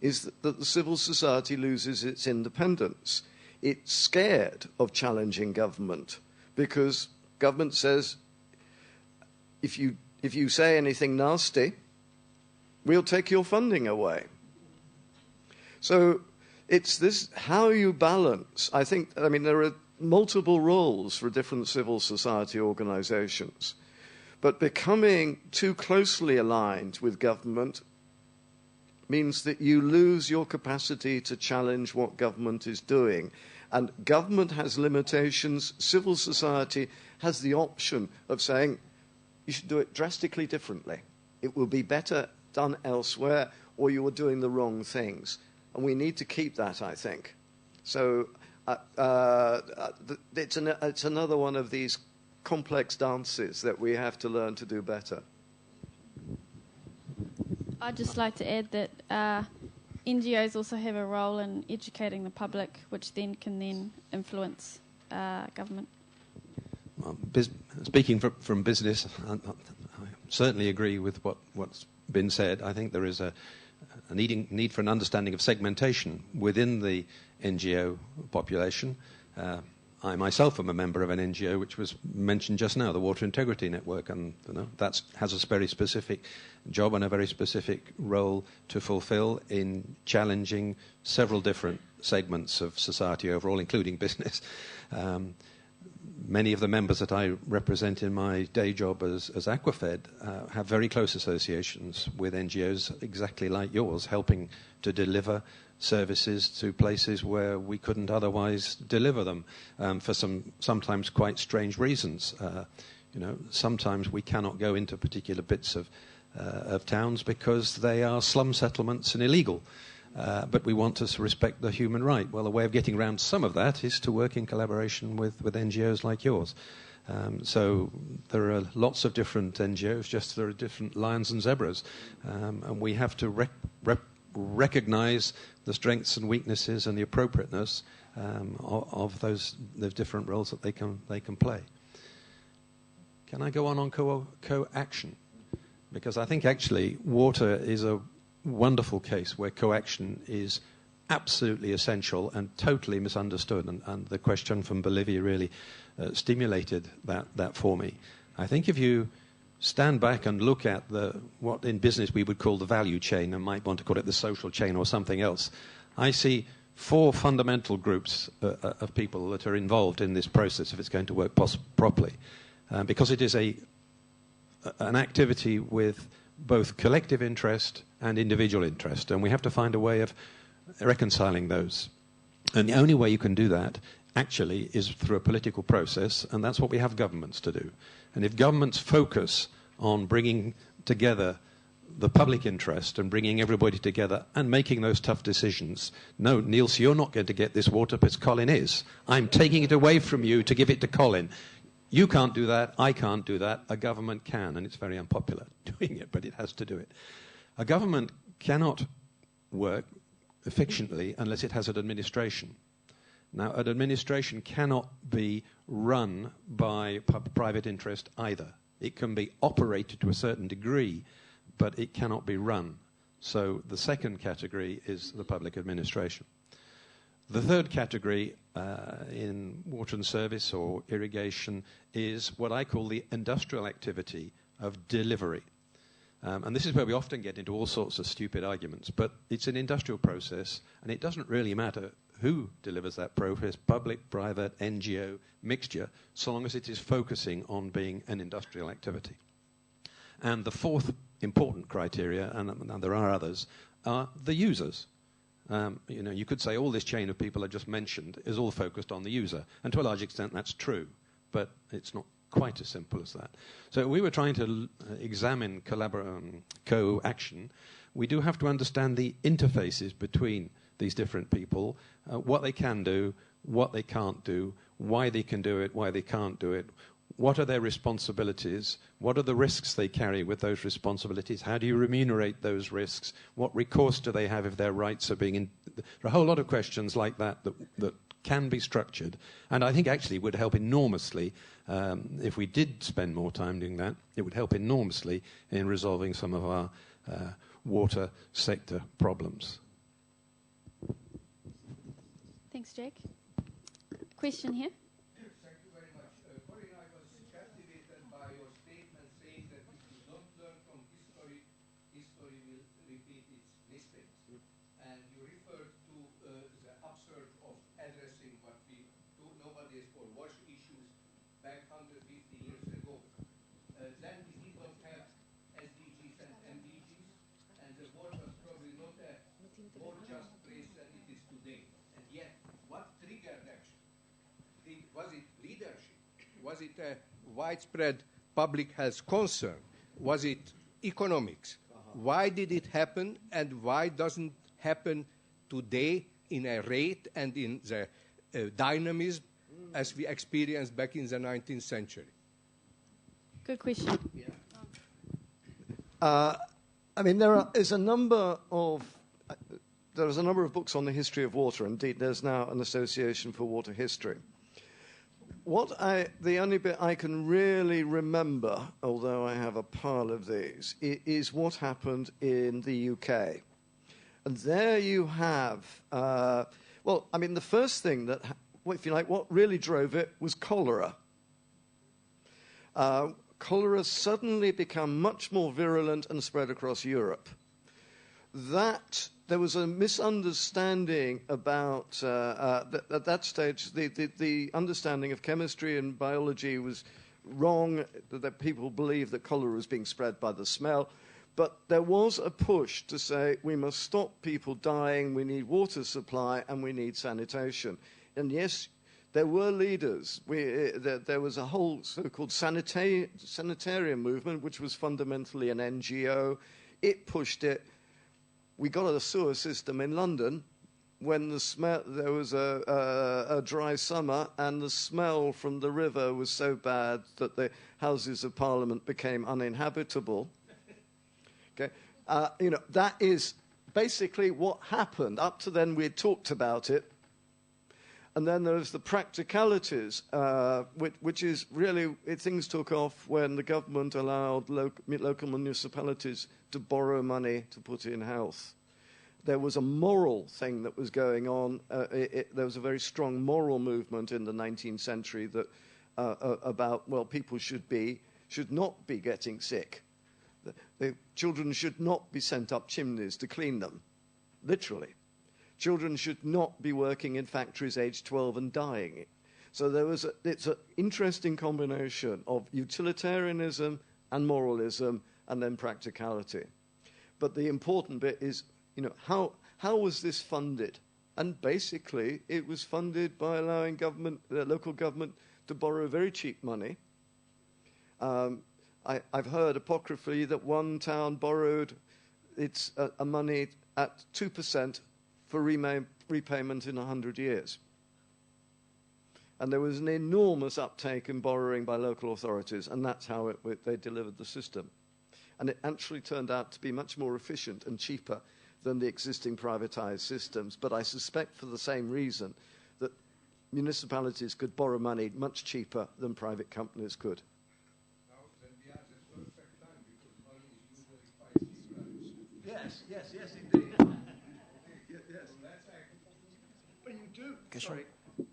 [SPEAKER 6] is that the civil society loses its independence. It's scared of challenging government because government says, if you say anything nasty, we'll take your funding away. So it's this how you balance. I mean, there are multiple roles for different civil society organizations, but becoming too closely aligned with government means that you lose your capacity to challenge what government is doing. And government has limitations. Civil society has the option of saying, you should do it drastically differently. It will be better done elsewhere, or you are doing the wrong things. And we need to keep that, I think. So it's another one of these complex dances that we have to learn to do better.
[SPEAKER 2] I'd just like to add that NGOs also have a role in educating the public, which then can influence government.
[SPEAKER 3] Well, speaking from business, I certainly agree with what's been said. I think there is a need for an understanding of segmentation within the NGO population. I myself am a member of an NGO which was mentioned just now, the Water Integrity Network, and that has a very specific job and a very specific role to fulfill in challenging several different segments of society overall, including business. Many of the members that I represent in my day job as Aquafed have very close associations with NGOs exactly like yours, helping to deliver services to places where we couldn't otherwise deliver them for sometimes quite strange reasons. Sometimes we cannot go into particular bits of towns because they are slum settlements and illegal. But we want to respect the human right. Well, a way of getting around some of that is to work in collaboration with NGOs like yours. So there are lots of different NGOs, just there are different lions and zebras. And we have to recognize the strengths and weaknesses and the appropriateness of those different roles that they can play. Can I go on co-action? Because I think actually water is a wonderful case where co-action is absolutely essential and totally misunderstood, and the question from Bolivia really stimulated that for me. I think if you stand back and look at what in business we would call the value chain, and might want to call it the social chain or something else, I see 4 fundamental groups of people that are involved in this process if it's going to work properly, because it is an activity with both collective interest and individual interest, and we have to find a way of reconciling those. And the only way you can do that, actually, is through a political process, and that's what we have governments to do. And if governments focus on bringing together the public interest and bringing everybody together and making those tough decisions, no, Niels, you're not going to get this water because Colin is. I'm taking it away from you to give it to Colin. You can't do that, I can't do that, a government can, and it's very unpopular doing it, but it has to do it. A government cannot work efficiently unless it has an administration. Now, an administration cannot be run by private interest either. It can be operated to a certain degree, but it cannot be run. So the second category is the public administration. The third category in water and service or irrigation is what I call the industrial activity of delivery. And this is where we often get into all sorts of stupid arguments, but it's an industrial process, and it doesn't really matter who delivers that process, public, private, NGO, mixture, so long as it is focusing on being an industrial activity. And the fourth important criteria, and there are others, are the users. You could say all this chain of people I just mentioned is all focused on the user, and to a large extent that's true, but it's not quite as simple as that. So we were trying to examine co-action. We do have to understand the interfaces between these different people, what they can do, what they can't do, why they can do it, why they can't do it, what are their responsibilities, what are the risks they carry with those responsibilities, how do you remunerate those risks, what recourse do they have if their rights are being... There are a whole lot of questions like that can be structured, and I think actually would help enormously if we did spend more time doing that. It would help enormously in resolving some of our water sector problems.
[SPEAKER 2] Thanks, Jake. Question here.
[SPEAKER 9] Thank you very much. Corinne, I was captivated by your statement saying that if you don't learn from history, history will repeat its mistakes. And you referred to the absurd of addressing what we do nowadays for wash issues back 150 years ago. Then we did not have SDGs and MDGs, and the world was probably not a more just place than it is today. And yet, what triggered action? Was it leadership? Was it a widespread public health concern? Was it economics? Why did it happen, and why doesn't happen today in a rate and in the dynamism as we experienced back in the 19th century?
[SPEAKER 2] Good question.
[SPEAKER 6] I mean, there's a number of books on the history of water. Indeed, there's now an association for water history. The only bit I can really remember, although I have a pile of these, is what happened in the UK. And there you have, the first thing that, if you like, what really drove it was cholera. Cholera suddenly became much more virulent and spread across Europe. There was a misunderstanding about, at that stage, the understanding of chemistry and biology was wrong, that people believed that cholera was being spread by the smell. But there was a push to say we must stop people dying, we need water supply, and we need sanitation. And yes, there were leaders. There was a whole so-called sanitarian movement, which was fundamentally an NGO. It pushed it. We got a sewer system in London when there was a dry summer, and the smell from the river was so bad that the Houses of Parliament became uninhabitable. Okay, that is basically what happened. Up to then, we had talked about it, and then there's the practicalities, which is really things took off when the government allowed local municipalities to borrow money to put in health. There was a moral thing that was going on. There was a very strong moral movement in the 19th century that about people should not be getting sick. The children should not be sent up chimneys to clean them, literally. Children should not be working in factories aged 12 and dying. So it's an interesting combination of utilitarianism and moralism and then practicality. But the important bit is, how was this funded? And basically, it was funded by allowing local government to borrow very cheap money. I've heard apocryphally that one town borrowed its money at 2% for repayment in 100 years. And there was an enormous uptake in borrowing by local authorities, and that's how they delivered the system. And it actually turned out to be much more efficient and cheaper than the existing privatized systems. But I suspect for the same reason that municipalities could borrow money much cheaper than private companies could. Yes, indeed. Yes. But you do. Sorry.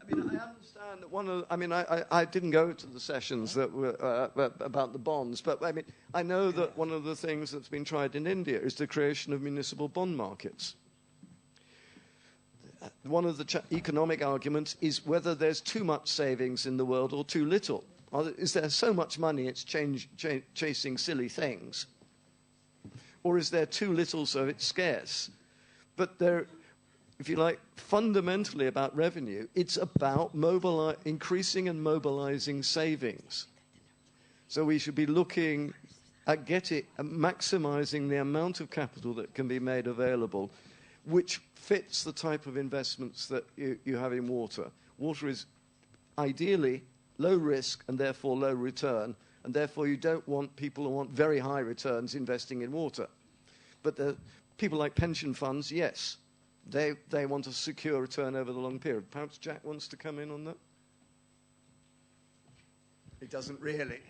[SPEAKER 6] I mean, I understand that I didn't go to the sessions that were about the bonds, but I mean, I know that one of the things that's been tried in India is the creation of municipal bond markets. One of the economic arguments is whether there's too much savings in the world or too little. Is there so much money it's chasing silly things? Or is there too little so it's scarce? But there, if you like, fundamentally about revenue, it's about increasing and mobilizing savings. So we should be looking at maximizing the amount of capital that can be made available, which fits the type of investments that you have in water. Water is ideally low risk and therefore low return, and therefore you don't want people who want very high returns investing in water. But the people like pension funds, yes, they want a secure return over the long period. Perhaps Jack wants to come in on that? He doesn't really.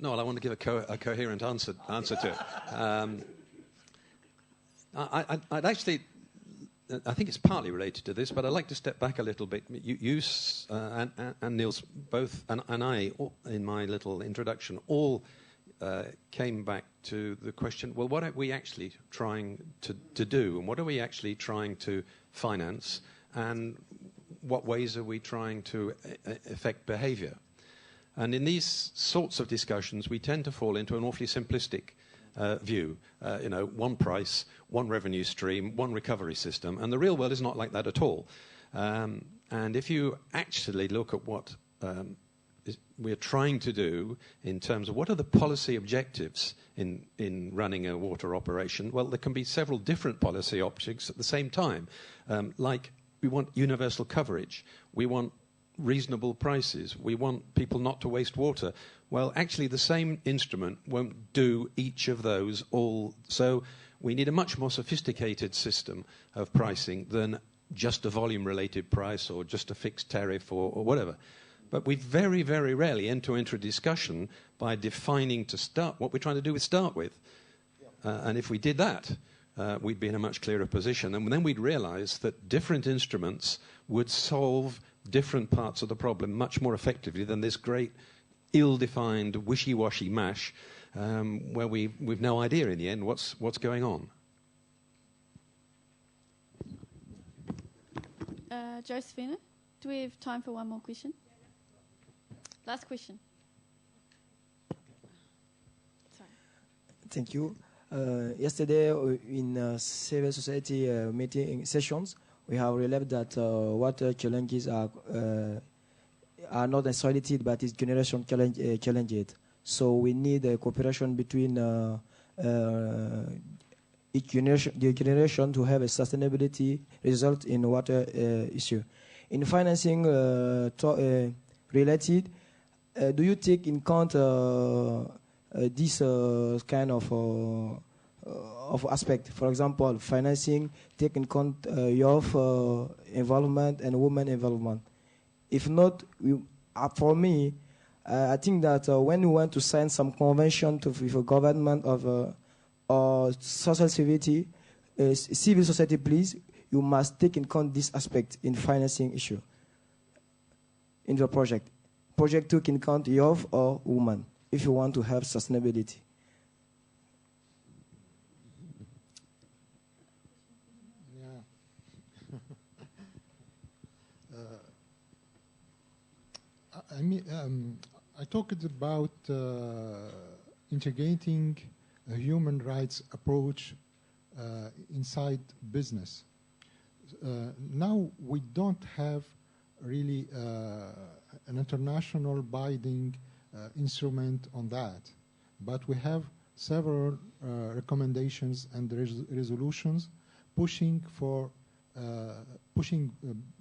[SPEAKER 3] No, well, I want to give a coherent answer to it. I'd actually, I think it's partly related to this, but I'd like to step back a little bit. You and Niels both, and I, in my little introduction, all came back to the question, well, what are we actually trying to do, and what are we actually trying to finance, and what ways are we trying to affect behavior? And in these sorts of discussions, we tend to fall into an awfully simplistic view. One price, one revenue stream, one recovery system. And the real world is not like that at all. And if you actually look at what we're trying to do in terms of what are the policy objectives in running a water operation, well, there can be several different policy objectives at the same time. Like we want universal coverage. We want reasonable prices. We want people not to waste water. Well, actually, the same instrument won't do each of those all. So we need a much more sophisticated system of pricing than just a volume-related price or just a fixed tariff or whatever. But we very, very rarely enter into a discussion by defining to start what we're trying to do with start with. And if we did that, we'd be in a much clearer position. And then we'd realize that different instruments would solve different parts of the problem much more effectively than this great ill-defined wishy-washy mash where we've no idea in the end what's going on.
[SPEAKER 2] Josephina, do we have time for one more question? Last question. Sorry.
[SPEAKER 10] Thank you. Yesterday in civil society meeting sessions, we have realized that water challenges are not necessarily but is generation challenges. So we need a cooperation between each generation to have a sustainability result in water issue. In financing related, do you take in account this kind of aspect? For example, financing, take in account youth involvement and women involvement. If not, for me, I think that when we want to sign some convention with a government of or social civility, civil society, please, you must take in account this aspect in financing issue in the project. Project took in account youth or women if you want to have sustainability.
[SPEAKER 5] I talked about integrating a human rights approach inside business. Now we don't have really an international binding instrument on that, but we have several recommendations and resolutions pushing for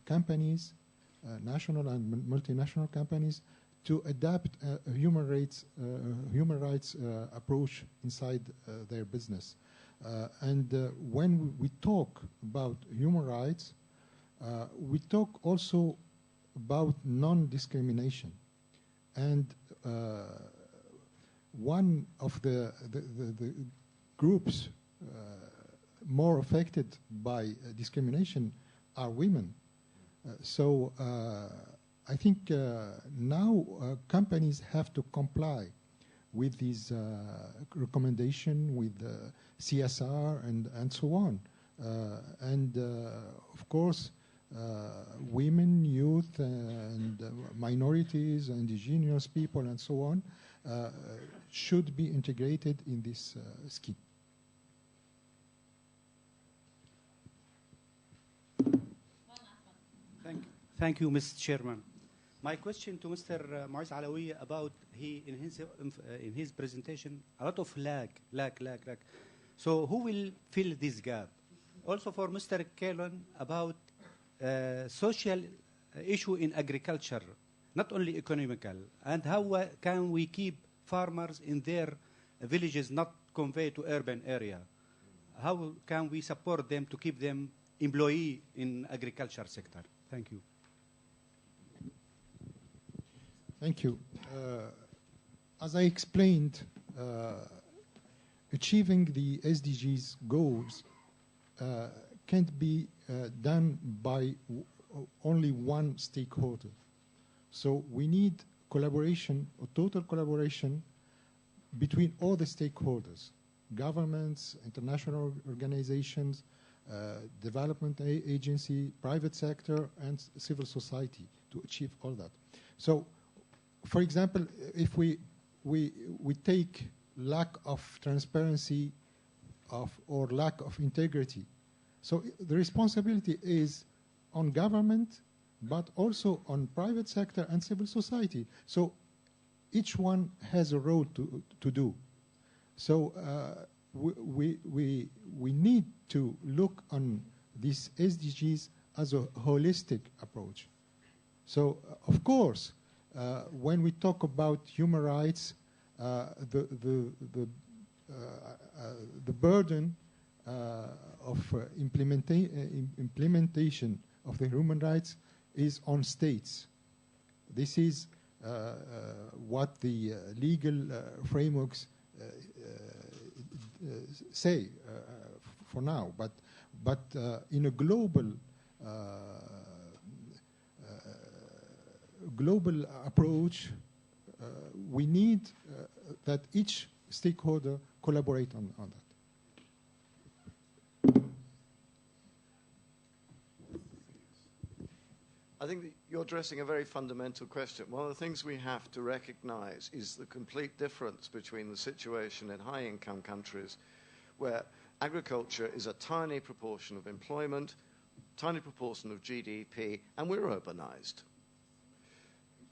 [SPEAKER 5] companies, national and multinational companies, to adapt a human rights approach inside their business. And when we talk about human rights, We talk also about non-discrimination. And one of the groups more affected by discrimination are women. So I think now companies have to comply with these recommendation, with CSR and so on. Of course, women, youth, and minorities, indigenous people, and so on, should be integrated in this scheme.
[SPEAKER 11] Thank you, Mr. Chairman. My question to Mr. Moaz Alawi about in his presentation a lot of lag. So who will fill this gap? Also for Mr. Kellon about social issue in agriculture, not only economical, and how can we keep farmers in their villages not convey to urban area? How can we support them to keep them employee in agriculture sector? Thank you.
[SPEAKER 5] Thank you. As I explained, achieving the SDGs goals can't be done by only one stakeholder. So we need collaboration, or total collaboration, between all the stakeholders, governments, international organizations, development agency, private sector, and civil society to achieve all that. So, for example, if we take lack of transparency or lack of integrity, so the responsibility is on government, but also on private sector and civil society. So each one has a role to do. So we need to look on these SDGs as a holistic approach. So of course, when we talk about human rights, the burden of implementation of the human rights is on states. This is what the legal frameworks say for now. But in a global approach, we need that each stakeholder collaborate on that.
[SPEAKER 6] I think that you're addressing a very fundamental question. One of the things we have to recognize is the complete difference between the situation in high-income countries, where agriculture is a tiny proportion of employment, tiny proportion of GDP, and we're urbanized.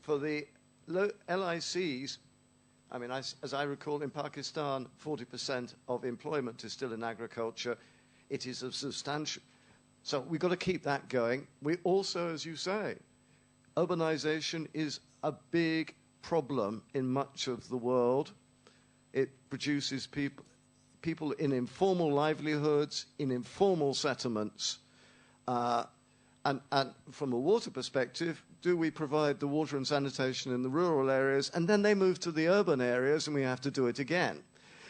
[SPEAKER 6] For the LICs, I mean, as I recall, in Pakistan, 40% of employment is still in agriculture. It is a substantial... So we've got to keep that going. We also, as you say, urbanization is a big problem in much of the world. It produces people in informal livelihoods, in informal settlements. And from a water perspective, do we provide the water and sanitation in the rural areas, and then they move to the urban areas and we have to do it again.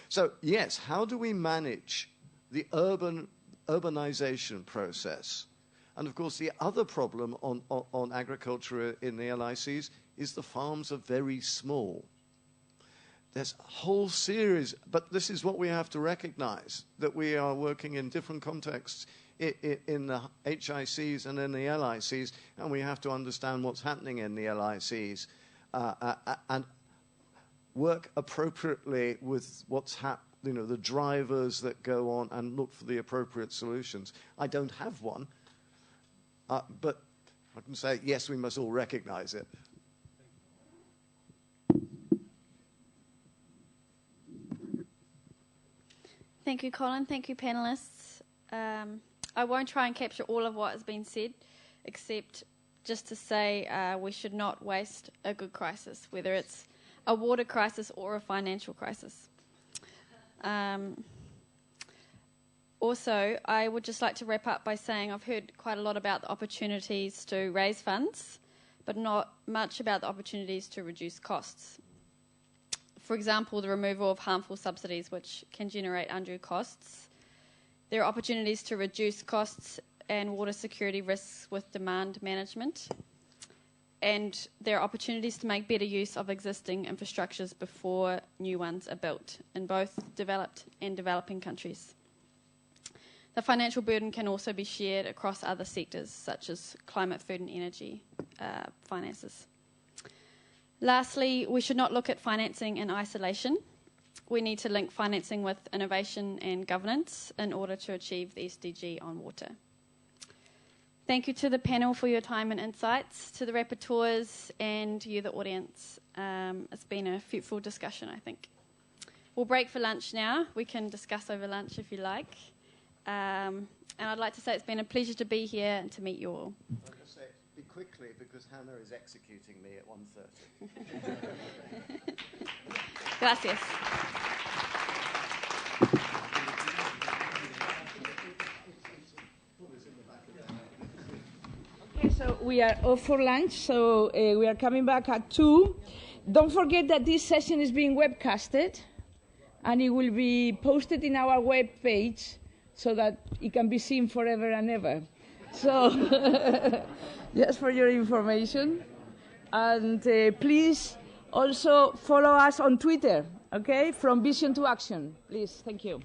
[SPEAKER 6] So, yes, how do we manage the urbanization process? And, of course, the other problem on agriculture in the LICs is the farms are very small. There's a whole series, but this is what we have to recognize, that we are working in different contexts in the HICs and in the LICs, and we have to understand what's happening in the LICs and work appropriately with what's happening, the drivers that go on, and look for the appropriate solutions. I don't have one, but I can say, yes, we must all recognize it.
[SPEAKER 2] Thank you, Colin. Thank you, panelists. I won't try and capture all of what has been said, except just to say we should not waste a good crisis, whether it's a water crisis or a financial crisis. Also, I would just like to wrap up by saying I've heard quite a lot about the opportunities to raise funds, but not much about the opportunities to reduce costs. For example, the removal of harmful subsidies, which can generate undue costs. There are opportunities to reduce costs and water security risks with demand management. And there are opportunities to make better use of existing infrastructures before new ones are built in both developed and developing countries. The financial burden can also be shared across other sectors, such as climate, food and energy finances. Lastly, we should not look at financing in isolation. We need to link financing with innovation and governance in order to achieve the SDG on water. Thank you to the panel for your time and insights, to the rapporteurs and you, the audience. It's been a fruitful discussion, I think. We'll break for lunch now. We can discuss over lunch if you like. And I'd like to say it's been a pleasure to be here and to meet you all.
[SPEAKER 6] I'll just say, be quickly, because Hannah is executing me at 1:30.
[SPEAKER 2] Gracias.
[SPEAKER 1] Okay, so we are off for lunch, so we are coming back at 2. Don't forget that this session is being webcasted, and it will be posted in our web page so that it can be seen forever and ever. So, just for your information. And please also follow us on Twitter, okay? From Vision to Action. Please, thank you.